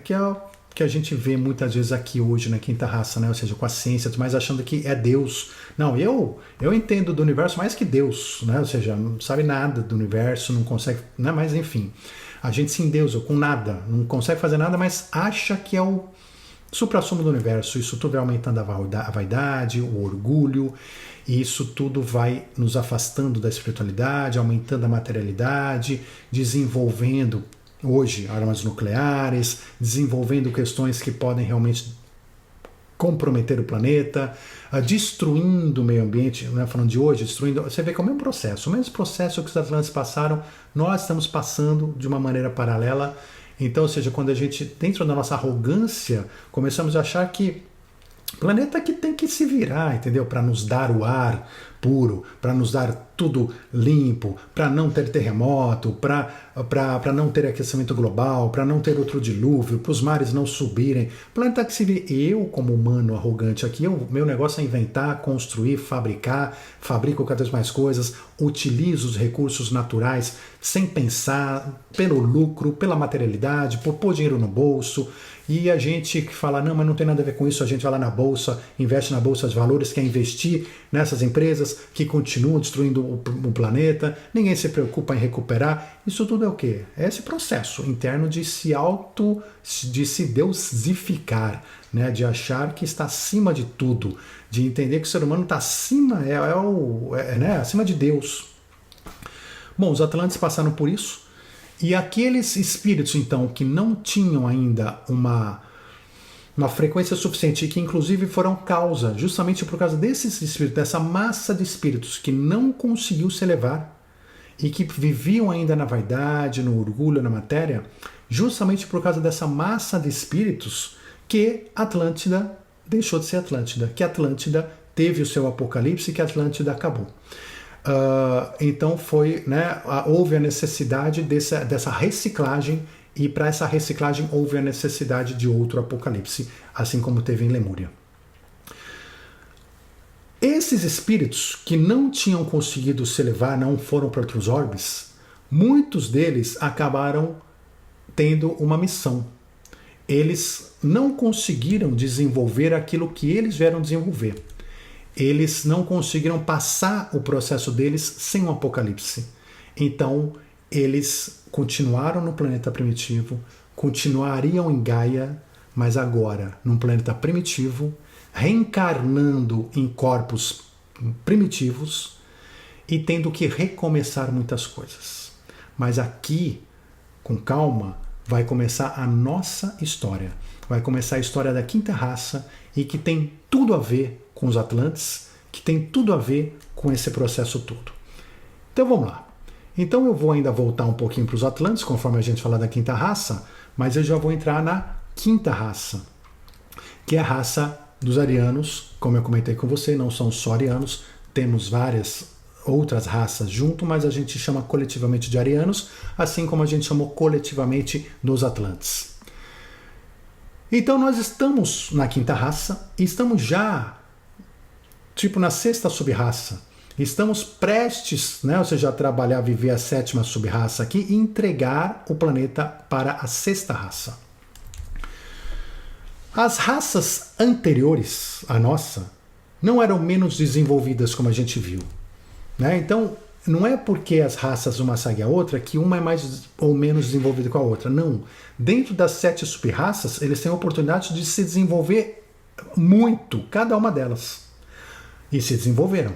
que é o que a gente vê muitas vezes aqui hoje na quinta raça, né? Ou seja, com a ciência, mas achando que é Deus. Não, eu entendo do universo mais que Deus, né? Ou seja, não sabe nada do universo, não consegue, né? Mas enfim, a gente se endeusa com nada, não consegue fazer nada, mas acha que é o suprassumo do universo. Isso tudo vai aumentando a vaidade, o orgulho, e isso tudo vai nos afastando da espiritualidade, aumentando a materialidade, desenvolvendo hoje armas nucleares, desenvolvendo questões que podem realmente comprometer o planeta, destruindo o meio ambiente, né, falando de hoje, destruindo. Você vê que é o mesmo processo que os Atlantes passaram, nós estamos passando de uma maneira paralela. Então, ou seja, quando a gente, dentro da nossa arrogância, começamos a achar que o planeta que tem que se virar, entendeu? Para nos dar o ar puro, para nos dar tudo limpo, para não ter terremoto, para não ter aquecimento global, para não ter outro dilúvio, para os mares não subirem. O planeta que se vira. Eu, como humano arrogante aqui, meu negócio é inventar, construir, fabricar, fabrico cada vez mais coisas, utilizo os recursos naturais sem pensar, pelo lucro, pela materialidade, por pôr dinheiro no bolso. E a gente que fala, não, mas não tem nada a ver com isso, a gente vai lá na bolsa, investe na bolsa de valores, quer investir nessas empresas que continuam destruindo o planeta, ninguém se preocupa em recuperar. Isso tudo é o quê? É esse processo interno de se deusificar, né? De achar que está acima de tudo, de entender que o ser humano está acima, né? Acima de Deus. Bom, os Atlantes passaram por isso. E aqueles espíritos, então, que não tinham ainda uma frequência suficiente, e que inclusive foram causa, justamente por causa desses espíritos, dessa massa de espíritos que não conseguiu se elevar e que viviam ainda na vaidade, no orgulho, na matéria, justamente por causa dessa massa de espíritos que Atlântida deixou de ser Atlântida, que Atlântida teve o seu apocalipse e que Atlântida acabou. Então foi, né, houve a necessidade dessa reciclagem, e para essa reciclagem houve a necessidade de outro apocalipse, assim como teve em Lemúria. Esses espíritos que não tinham conseguido se elevar, não foram para outros orbes, muitos deles acabaram tendo uma missão. Eles não conseguiram desenvolver aquilo que eles vieram desenvolver. Eles não conseguiram passar o processo deles sem um apocalipse. Então, eles continuaram no planeta primitivo, continuariam em Gaia, mas agora num planeta primitivo, reencarnando em corpos primitivos e tendo que recomeçar muitas coisas. Mas aqui, com calma, vai começar a nossa história. Vai começar a história da quinta raça e que tem tudo a ver com os Atlantes, que tem tudo a ver com esse processo todo. Então vamos lá. Então eu vou ainda voltar um pouquinho para os Atlantes, conforme a gente falar da quinta raça, mas eu já vou entrar na quinta raça, que é a raça dos arianos. Como eu comentei com você, não são só arianos, temos várias outras raças junto, mas a gente chama coletivamente de arianos, assim como a gente chamou coletivamente dos Atlantes. Então nós estamos na quinta raça e estamos já, tipo, na sexta sub-raça. Estamos prestes, ou seja, a trabalhar, viver a sétima sub-raça aqui e entregar o planeta para a sexta raça. As raças anteriores à nossa não eram menos desenvolvidas, como a gente viu. Então, não é porque as raças uma segue a outra que uma é mais ou menos desenvolvida que a outra. Não. Dentro das 7 sub-raças, eles têm a oportunidade de se desenvolver muito, cada uma delas. E se desenvolveram.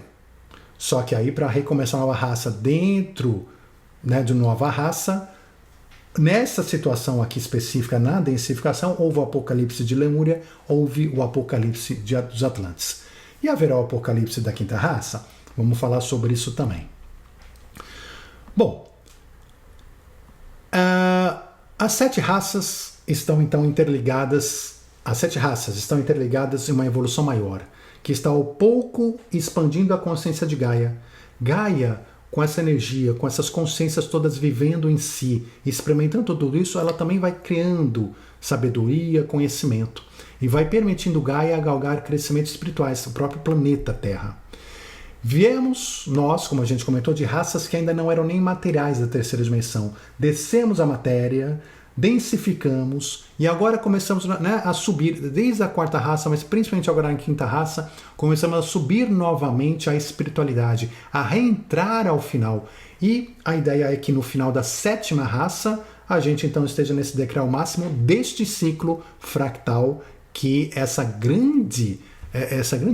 Só que aí, para recomeçar uma nova raça dentro de nova raça, nessa situação aqui específica, na densificação, houve o apocalipse de Lemúria, houve o apocalipse dos Atlantes. E haverá o apocalipse da quinta raça? Vamos falar sobre isso também. Bom, as 7 raças estão então interligadas, as 7 raças estão interligadas em uma evolução maior, que está ao pouco expandindo a consciência de Gaia. Gaia, com essa energia, com essas consciências todas vivendo em si, experimentando tudo isso, ela também vai criando sabedoria, conhecimento, e vai permitindo Gaia galgar crescimentos espirituais, o próprio planeta Terra. Viemos nós, como a gente comentou, de raças que ainda não eram nem materiais da terceira dimensão. Descemos a matéria, densificamos e agora começamos a subir, desde a quarta raça, mas principalmente agora na quinta raça, começamos a subir novamente a espiritualidade, a reentrar ao final. E a ideia é que no final da sétima raça, a gente então esteja nesse degrau máximo deste ciclo fractal que essa grande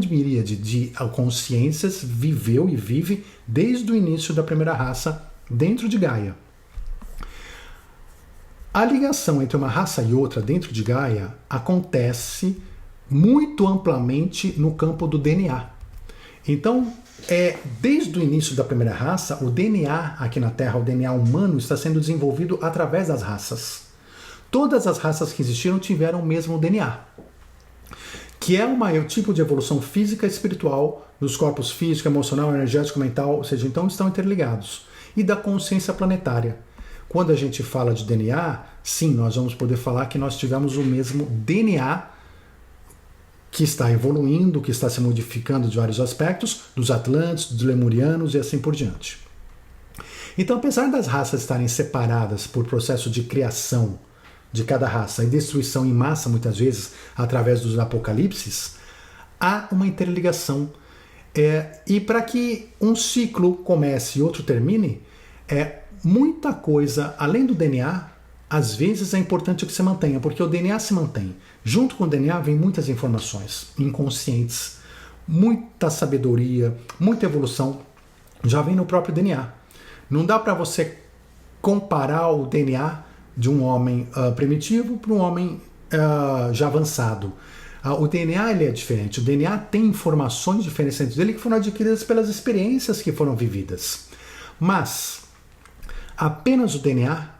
miríade de consciências viveu e vive desde o início da primeira raça dentro de Gaia. A ligação entre uma raça e outra dentro de Gaia acontece muito amplamente no campo do DNA. Então, desde o início da primeira raça, o DNA aqui na Terra, o DNA humano, está sendo desenvolvido através das raças. Todas as raças que existiram tiveram o mesmo DNA, que é um tipo de evolução física e espiritual dos corpos físico, emocional, energético, mental, ou seja, então estão interligados. E da consciência planetária. Quando a gente fala de DNA, sim, nós vamos poder falar que nós tivemos o mesmo DNA que está evoluindo, que está se modificando de vários aspectos, dos Atlantes, dos Lemurianos e assim por diante. Então, apesar das raças estarem separadas por processo de criação de cada raça e destruição em massa, muitas vezes, através dos apocalipses, há uma interligação. E para que um ciclo comece e outro termine, muita coisa, além do DNA, às vezes é importante que se mantenha, porque o DNA se mantém. Junto com o DNA vem muitas informações inconscientes, muita sabedoria, muita evolução, já vem no próprio DNA. Não dá para você comparar o DNA de um homem primitivo para um homem já avançado. O DNA ele é diferente, o DNA tem informações diferentes dentro dele que foram adquiridas pelas experiências que foram vividas. Mas apenas o DNA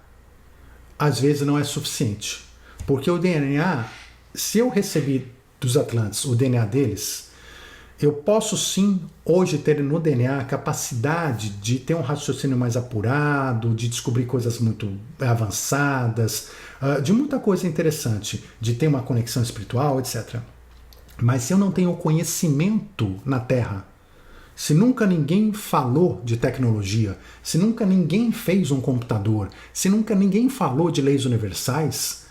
às vezes não é suficiente, porque o DNA, se eu recebi dos Atlantes o DNA deles, eu posso sim hoje ter no DNA a capacidade de ter um raciocínio mais apurado, de descobrir coisas muito avançadas, de muita coisa interessante, de ter uma conexão espiritual, etc. Mas se eu não tenho conhecimento na Terra, se nunca ninguém falou de tecnologia, se nunca ninguém fez um computador, se nunca ninguém falou de leis universais,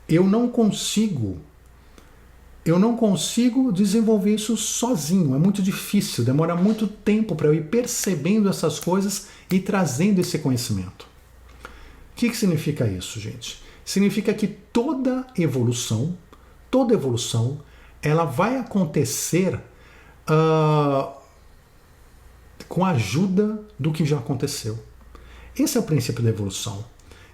eu não consigo desenvolver isso sozinho. É muito difícil, demora muito tempo para eu ir percebendo essas coisas e trazendo esse conhecimento. O que significa isso, gente? Significa que toda evolução, ela vai acontecer com a ajuda do que já aconteceu. Esse é o princípio da evolução.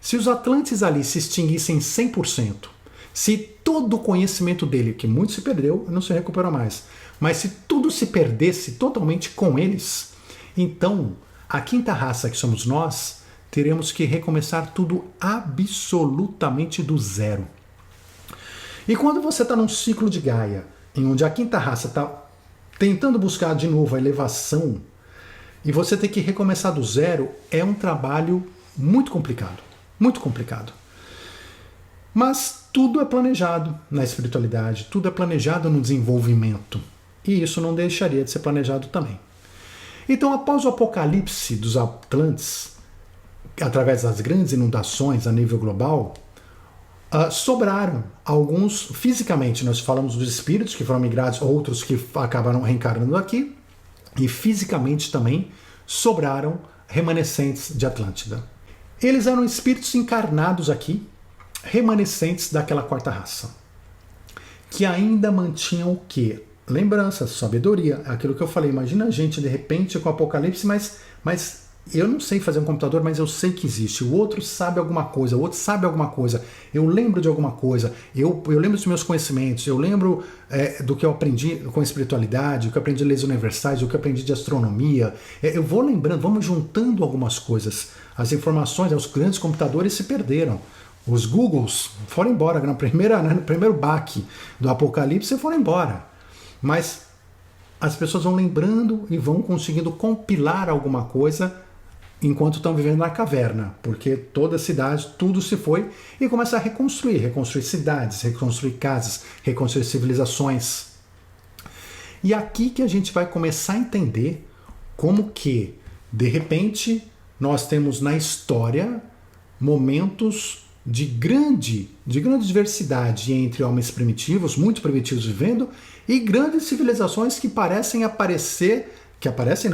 Se os Atlantes ali se extinguissem 100%, Se todo o conhecimento dele, que muito se perdeu, não se recuperou mais, mas se tudo se perdesse totalmente com eles, então a quinta raça que somos nós, teremos que recomeçar tudo absolutamente do zero. E quando você está num ciclo de Gaia, em onde a quinta raça está tentando buscar de novo a elevação, e você tem que recomeçar do zero, é um trabalho muito complicado. Muito complicado. Mas tudo é planejado na espiritualidade, tudo é planejado no desenvolvimento. E isso não deixaria de ser planejado também. Então, após o apocalipse dos Atlantes, através das grandes inundações a nível global, sobraram alguns, fisicamente, nós falamos dos espíritos que foram migrados, outros que acabaram reencarnando aqui, e fisicamente também sobraram remanescentes de Atlântida. Eles eram espíritos encarnados aqui, remanescentes daquela quarta raça, que ainda mantinham o quê? Lembrança, sabedoria, aquilo que eu falei. Imagina a gente de repente com o apocalipse, mas eu não sei fazer um computador, mas eu sei que existe. O outro sabe alguma coisa, o outro sabe alguma coisa. Eu lembro de alguma coisa, eu lembro dos meus conhecimentos, eu lembro do que eu aprendi com a espiritualidade, o que eu aprendi de leis universais, o que eu aprendi de astronomia. Eu vou lembrando, vamos juntando algumas coisas. As informações, os grandes computadores se perderam. Os Googles foram embora, no primeiro baque do apocalipse foram embora. Mas as pessoas vão lembrando e vão conseguindo compilar alguma coisa enquanto estão vivendo na caverna, porque toda a cidade, tudo se foi, e começa a reconstruir cidades, reconstruir casas, reconstruir civilizações. E aqui que a gente vai começar a entender como que, de repente, nós temos na história momentos de grande diversidade entre homens primitivos, muito primitivos vivendo, e grandes civilizações que parecem aparecer, que aparecem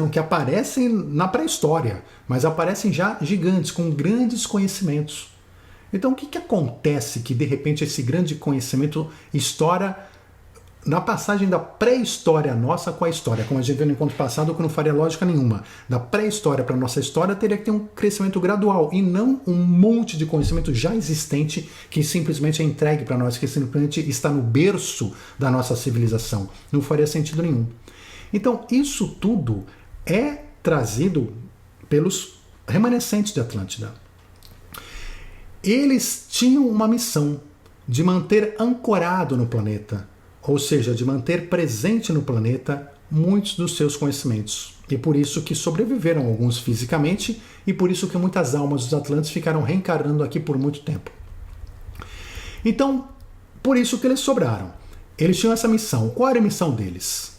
na pré-história, mas aparecem já gigantes, com grandes conhecimentos. Então o que acontece que de repente esse grande conhecimento estoura na passagem da pré-história nossa com a história, como a gente viu no encontro passado, que não faria lógica nenhuma. Da pré-história para a nossa história teria que ter um crescimento gradual e não um monte de conhecimento já existente que simplesmente é entregue para nós, que simplesmente está no berço da nossa civilização. Não faria sentido nenhum. Então isso tudo é trazido pelos remanescentes de Atlântida. Eles tinham uma missão de manter ancorado no planeta, ou seja, de manter presente no planeta muitos dos seus conhecimentos. E por isso que sobreviveram alguns fisicamente, e por isso que muitas almas dos Atlantes ficaram reencarnando aqui por muito tempo. Então, por isso que eles sobraram. Eles tinham essa missão. Qual era a missão deles?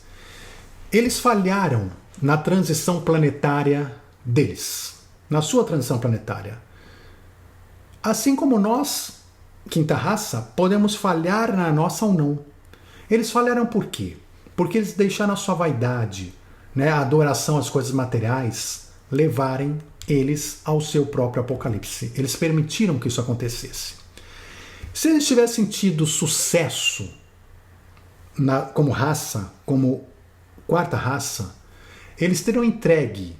Eles falharam na transição planetária deles, na sua transição planetária. Assim como nós, quinta raça, podemos falhar na nossa ou não. Eles falharam por quê? Porque eles deixaram a sua vaidade, a adoração às coisas materiais, levarem eles ao seu próprio apocalipse. Eles permitiram que isso acontecesse. Se eles tivessem tido sucesso como raça, como quarta raça, eles teriam entregue,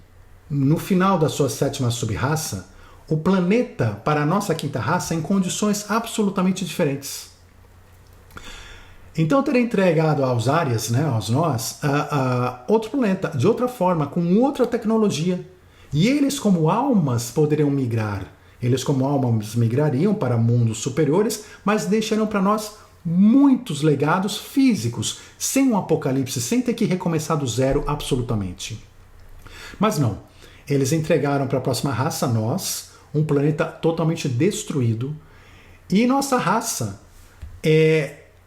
no final da sua sétima subraça, o planeta para a nossa quinta raça em condições absolutamente diferentes. Então eu teria entregado aos Árias, aos nós, outro planeta, de outra forma, com outra tecnologia. E eles, como almas, poderiam migrar. Eles, como almas, migrariam para mundos superiores, mas deixariam para nós muitos legados físicos, sem um apocalipse, sem ter que recomeçar do zero absolutamente. Mas não. Eles entregaram para a próxima raça, nós, um planeta totalmente destruído. E nossa raça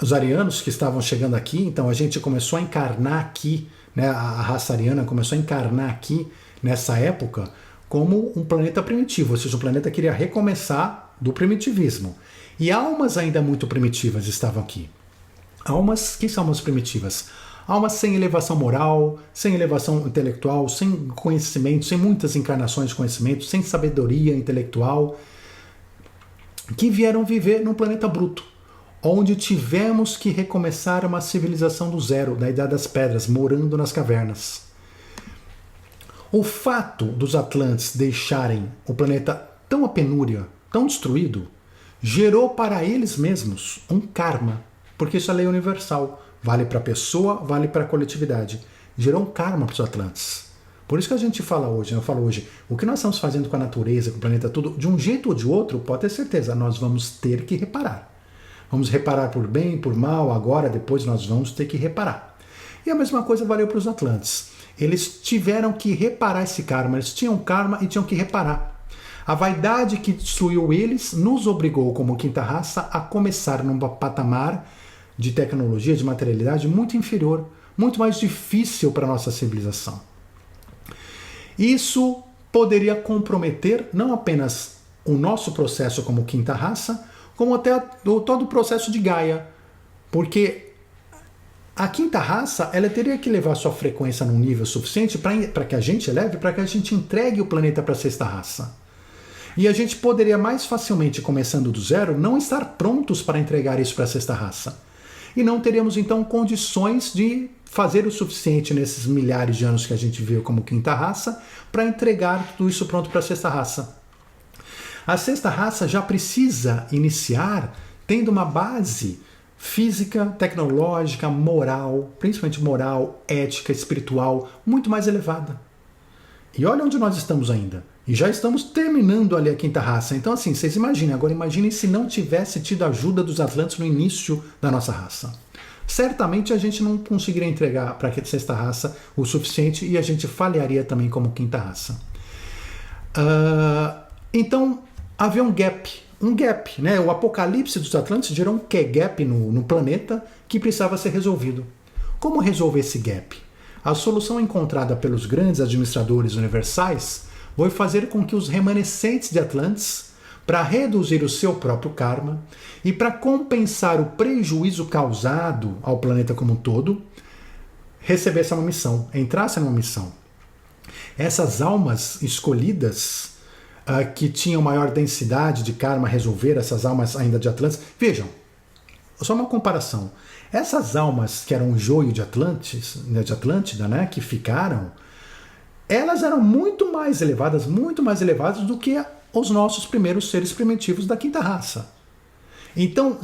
os arianos que estavam chegando aqui, então a gente começou a encarnar aqui, a raça ariana começou a encarnar aqui nessa época como um planeta primitivo, ou seja, um planeta que queria recomeçar do primitivismo. E almas ainda muito primitivas estavam aqui. Que são almas primitivas? Almas sem elevação moral, sem elevação intelectual, sem conhecimento, sem muitas encarnações de conhecimento, sem sabedoria intelectual, que vieram viver num planeta bruto, onde tivemos que recomeçar uma civilização do zero, da Idade das Pedras, morando nas cavernas. O fato dos Atlantes deixarem o planeta tão a penúria, tão destruído, gerou para eles mesmos um karma, porque isso é lei universal, vale para a pessoa, vale para a coletividade. Gerou um karma para os Atlantes. Por isso que a gente fala hoje, eu falo hoje, o que nós estamos fazendo com a natureza, com o planeta, tudo, de um jeito ou de outro, pode ter certeza, nós vamos ter que reparar. Vamos reparar por bem, por mal, agora, depois nós vamos ter que reparar. E a mesma coisa valeu para os Atlantes. Eles tiveram que reparar esse karma, eles tinham karma e tinham que reparar. A vaidade que destruiu eles nos obrigou, como quinta raça, a começar num patamar de tecnologia, de materialidade muito inferior, muito mais difícil para a nossa civilização. Isso poderia comprometer não apenas o nosso processo como quinta raça, como até todo o processo de Gaia. Porque a quinta raça ela teria que levar sua frequência num nível suficiente para que a gente eleve, para que a gente entregue o planeta para a sexta raça. E a gente poderia mais facilmente, começando do zero, não estar prontos para entregar isso para a sexta raça. E não teríamos então condições de fazer o suficiente nesses milhares de anos que a gente viu como quinta raça para entregar tudo isso pronto para a sexta raça. A sexta raça já precisa iniciar tendo uma base física, tecnológica, moral, principalmente moral, ética, espiritual, muito mais elevada. E olha onde nós estamos ainda. E já estamos terminando ali a quinta raça. Então assim, vocês imaginem, agora imaginem se não tivesse tido a ajuda dos Atlantes no início da nossa raça. Certamente a gente não conseguiria entregar para a sexta raça o suficiente e a gente falharia também como quinta raça. Então havia um gap, né? O apocalipse dos Atlantes gerou um gap no planeta que precisava ser resolvido. Como resolver esse gap? A solução encontrada pelos grandes administradores universais foi fazer com que os remanescentes de Atlantes, para reduzir o seu próprio karma e para compensar o prejuízo causado ao planeta como um todo, recebessem uma missão, entrassem numa missão. Essas almas escolhidas, que tinham maior densidade de karma a resolver, essas almas ainda de Atlantes, vejam, só uma comparação. Essas almas que eram o joio de Atlântida, né, que ficaram, elas eram muito mais elevadas do que os nossos primeiros seres primitivos da quinta raça. Então,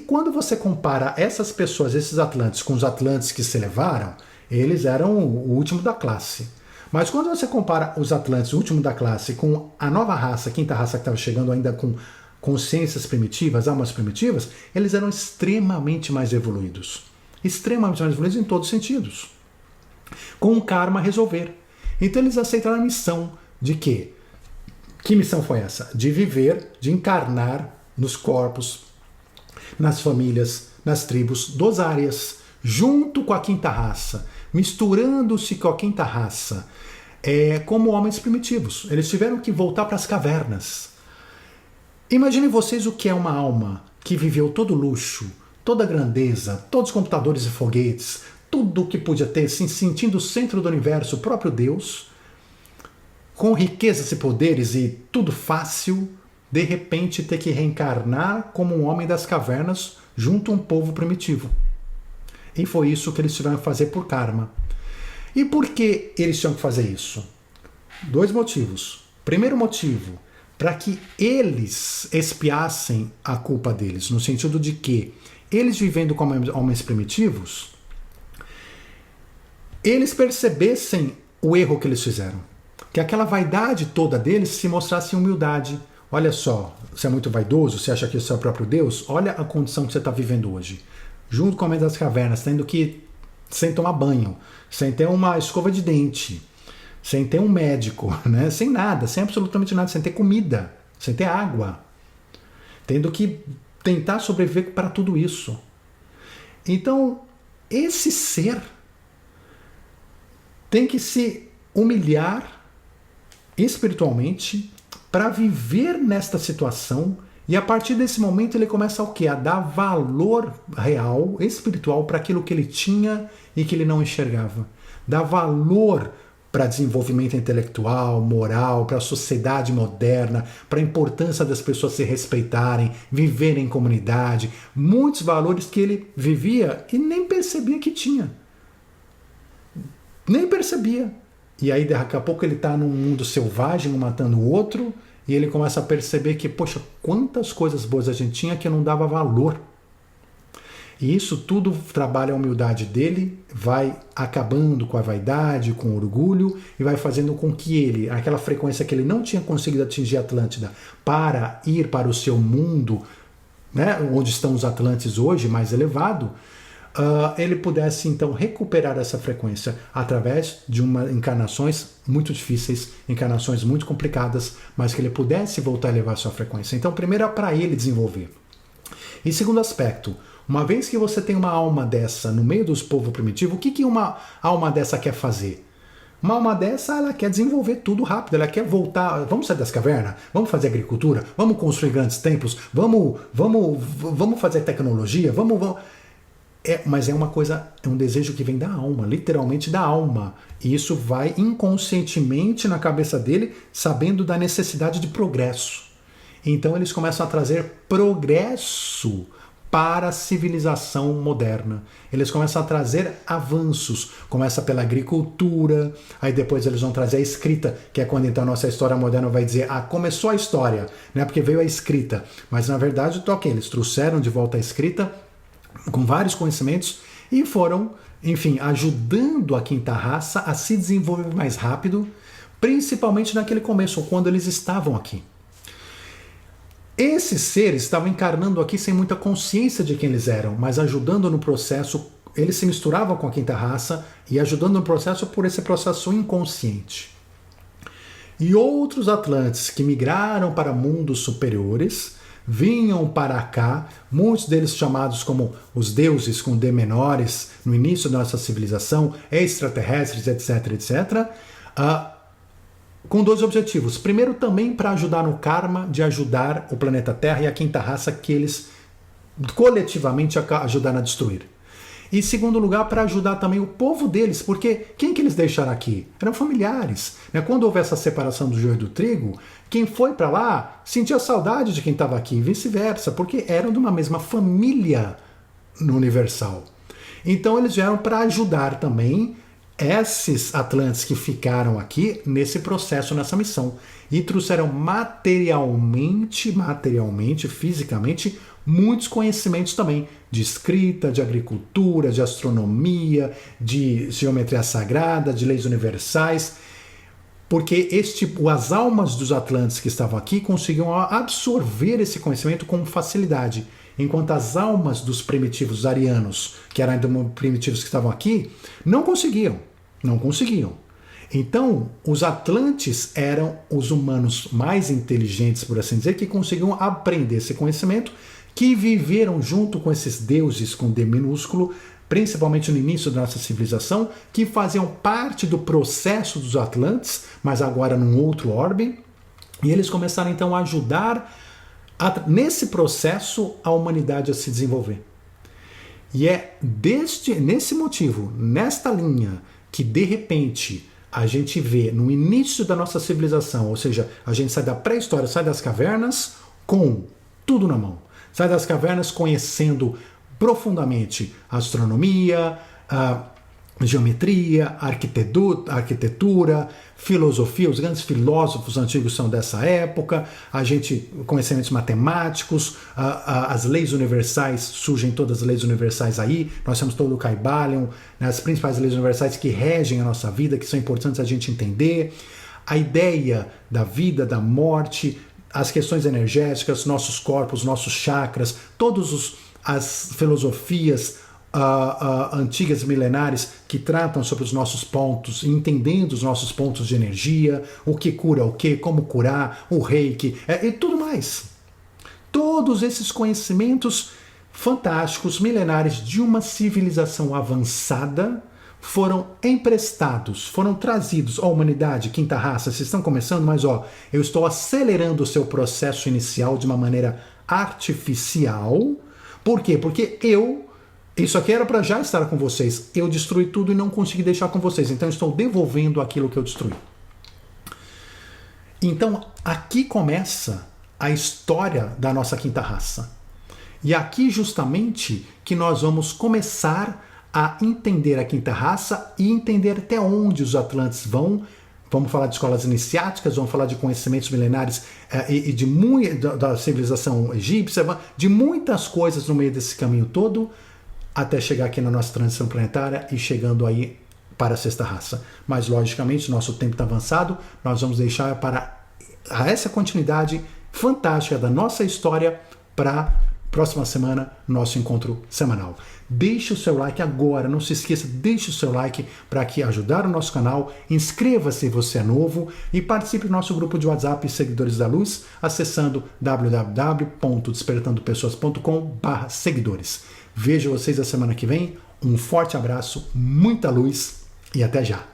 quando você compara essas pessoas, esses Atlantes, com os Atlantes que se elevaram, eles eram o último da classe. Mas quando você compara os Atlantes, o último da classe, com a nova raça, a quinta raça que estava chegando ainda com consciências primitivas, almas primitivas, eles eram extremamente mais evoluídos. Extremamente mais evoluídos em todos os sentidos. Com o karma a resolver. Então eles aceitaram a missão de quê? Que missão foi essa? De viver, de encarnar nos corpos, nas famílias, nas tribos dos Árias, junto com a quinta raça, misturando-se com a quinta raça, como homens primitivos. Eles tiveram que voltar para as cavernas. Imaginem vocês o que é uma alma que viveu todo luxo, toda grandeza, todos os computadores e foguetes, tudo o que podia ter, se sentindo o centro do universo, o próprio Deus, com riquezas e poderes e tudo fácil, de repente ter que reencarnar como um homem das cavernas junto a um povo primitivo. E foi isso que eles tiveram que fazer por karma. E por que eles tinham que fazer isso? 2 motivos. Primeiro motivo, para que eles expiassem a culpa deles, no sentido de que eles vivendo como homens primitivos, eles percebessem o erro que eles fizeram. Que aquela vaidade toda deles se mostrasse em humildade. Olha só, você é muito vaidoso, você acha que você é o próprio Deus? Olha a condição que você está vivendo hoje. Junto com a Homem das Cavernas, tendo que, sem tomar banho, sem ter uma escova de dente, sem ter um médico, né? Sem nada, sem absolutamente nada, sem ter comida, sem ter água. Tendo que tentar sobreviver para tudo isso. Então, esse ser tem que se humilhar espiritualmente para viver nesta situação, e a partir desse momento ele começa o quê? A dar valor real, espiritual, para aquilo que ele tinha e que ele não enxergava. Dar valor para desenvolvimento intelectual, moral, para a sociedade moderna, para a importância das pessoas se respeitarem, viverem em comunidade, muitos valores que ele vivia e nem percebia que tinha. Nem percebia. E aí daqui a pouco ele está num mundo selvagem, um matando o outro, e ele começa a perceber que, poxa, quantas coisas boas a gente tinha que não dava valor. E isso tudo trabalha a humildade dele, vai acabando com a vaidade, com o orgulho, e vai fazendo com que ele, aquela frequência que ele não tinha conseguido atingir a Atlântida, para ir para o seu mundo, né, onde estão os Atlantes hoje, mais elevado, ele pudesse então recuperar essa frequência através de encarnações muito difíceis, encarnações muito complicadas, mas que ele pudesse voltar a elevar a sua frequência. Então, primeiro é para ele desenvolver. E segundo aspecto, uma vez que você tem uma alma dessa no meio dos povos primitivos, o que uma alma dessa quer fazer? Uma alma dessa, ela quer desenvolver tudo rápido, ela quer voltar, vamos sair das cavernas, vamos fazer agricultura, vamos construir grandes templos, vamos fazer tecnologia, mas é uma coisa, é um desejo que vem da alma, literalmente da alma. E isso vai inconscientemente na cabeça dele, sabendo da necessidade de progresso. Então eles começam a trazer progresso para a civilização moderna. Eles começam a trazer avanços. Começa pela agricultura, aí depois eles vão trazer a escrita, que é quando então a nossa história moderna vai dizer, começou a história, né? Porque veio a escrita. Mas na verdade, eles trouxeram de volta a escrita com vários conhecimentos e foram, enfim, ajudando a quinta raça a se desenvolver mais rápido, principalmente naquele começo, quando eles estavam aqui. Esses seres estavam encarnando aqui sem muita consciência de quem eles eram, mas ajudando no processo, eles se misturavam com a quinta raça e ajudando no processo por esse processo inconsciente. E outros Atlantes que migraram para mundos superiores vinham para cá, muitos deles chamados como os deuses com D menores, no início da nossa civilização, extraterrestres, etc, etc, com dois objetivos. Primeiro, também para ajudar no karma de ajudar o planeta Terra e a quinta raça que eles coletivamente ajudaram a destruir. E segundo lugar, para ajudar também o povo deles, porque quem que eles deixaram aqui? Eram familiares. Né? Quando houve essa separação do joio e do trigo, quem foi para lá sentia saudade de quem estava aqui e vice-versa, porque eram de uma mesma família no universal. Então eles vieram para ajudar também esses Atlantes que ficaram aqui nesse processo, nessa missão. E trouxeram materialmente, fisicamente, muitos conhecimentos também de escrita, de agricultura, de astronomia, de geometria sagrada, de leis universais, porque as almas dos Atlantes que estavam aqui conseguiam absorver esse conhecimento com facilidade, enquanto as almas dos primitivos arianos, que eram ainda primitivos que estavam aqui, não conseguiam. Então, os Atlantes eram os humanos mais inteligentes, por assim dizer, que conseguiam aprender esse conhecimento, que viveram junto com esses deuses com D minúsculo, principalmente no início da nossa civilização, que faziam parte do processo dos Atlantes, mas agora num outro orbe, e eles começaram então a ajudar nesse processo a humanidade a se desenvolver. E é nesse motivo, nesta linha, que de repente a gente vê no início da nossa civilização, ou seja, a gente sai da pré-história, sai das cavernas com tudo na mão. Sai das cavernas conhecendo profundamente a astronomia, a geometria, a arquitetura, filosofia. Os grandes filósofos antigos são dessa época. Conhecimentos matemáticos, as leis universais, surgem todas as leis universais aí. Nós temos todo o Kybalion, né, as principais leis universais que regem a nossa vida, que são importantes a gente entender. A ideia da vida, da morte, as questões energéticas, nossos corpos, nossos chakras, todas as filosofias antigas milenares que tratam sobre os nossos pontos, entendendo os nossos pontos de energia, o que cura o que, como curar, o reiki e tudo mais. Todos esses conhecimentos fantásticos, milenares de uma civilização avançada foram emprestados, foram trazidos à humanidade, quinta raça. Vocês estão começando, mas eu estou acelerando o seu processo inicial de uma maneira artificial. Por quê? Porque isso aqui era para já estar com vocês. Eu destruí tudo e não consegui deixar com vocês. Então eu estou devolvendo aquilo que eu destruí. Então aqui começa a história da nossa quinta raça. E aqui justamente que nós vamos começar a entender a quinta raça e entender até onde os Atlantes vão vamos falar de escolas iniciáticas, vamos falar de conhecimentos milenares e da civilização egípcia, de muitas coisas no meio desse caminho todo, até chegar aqui na nossa transição planetária e chegando aí para a sexta raça. Mas, logicamente, nosso tempo está avançado, nós vamos deixar para essa continuidade fantástica da nossa história para próxima semana, nosso encontro semanal. Deixe o seu like agora, não se esqueça, deixe o seu like para ajudar o nosso canal, inscreva-se se você é novo e participe do nosso grupo de WhatsApp Seguidores da Luz, acessando www.despertandopessoas.com/seguidores. Vejo vocês a semana que vem, um forte abraço, muita luz e até já!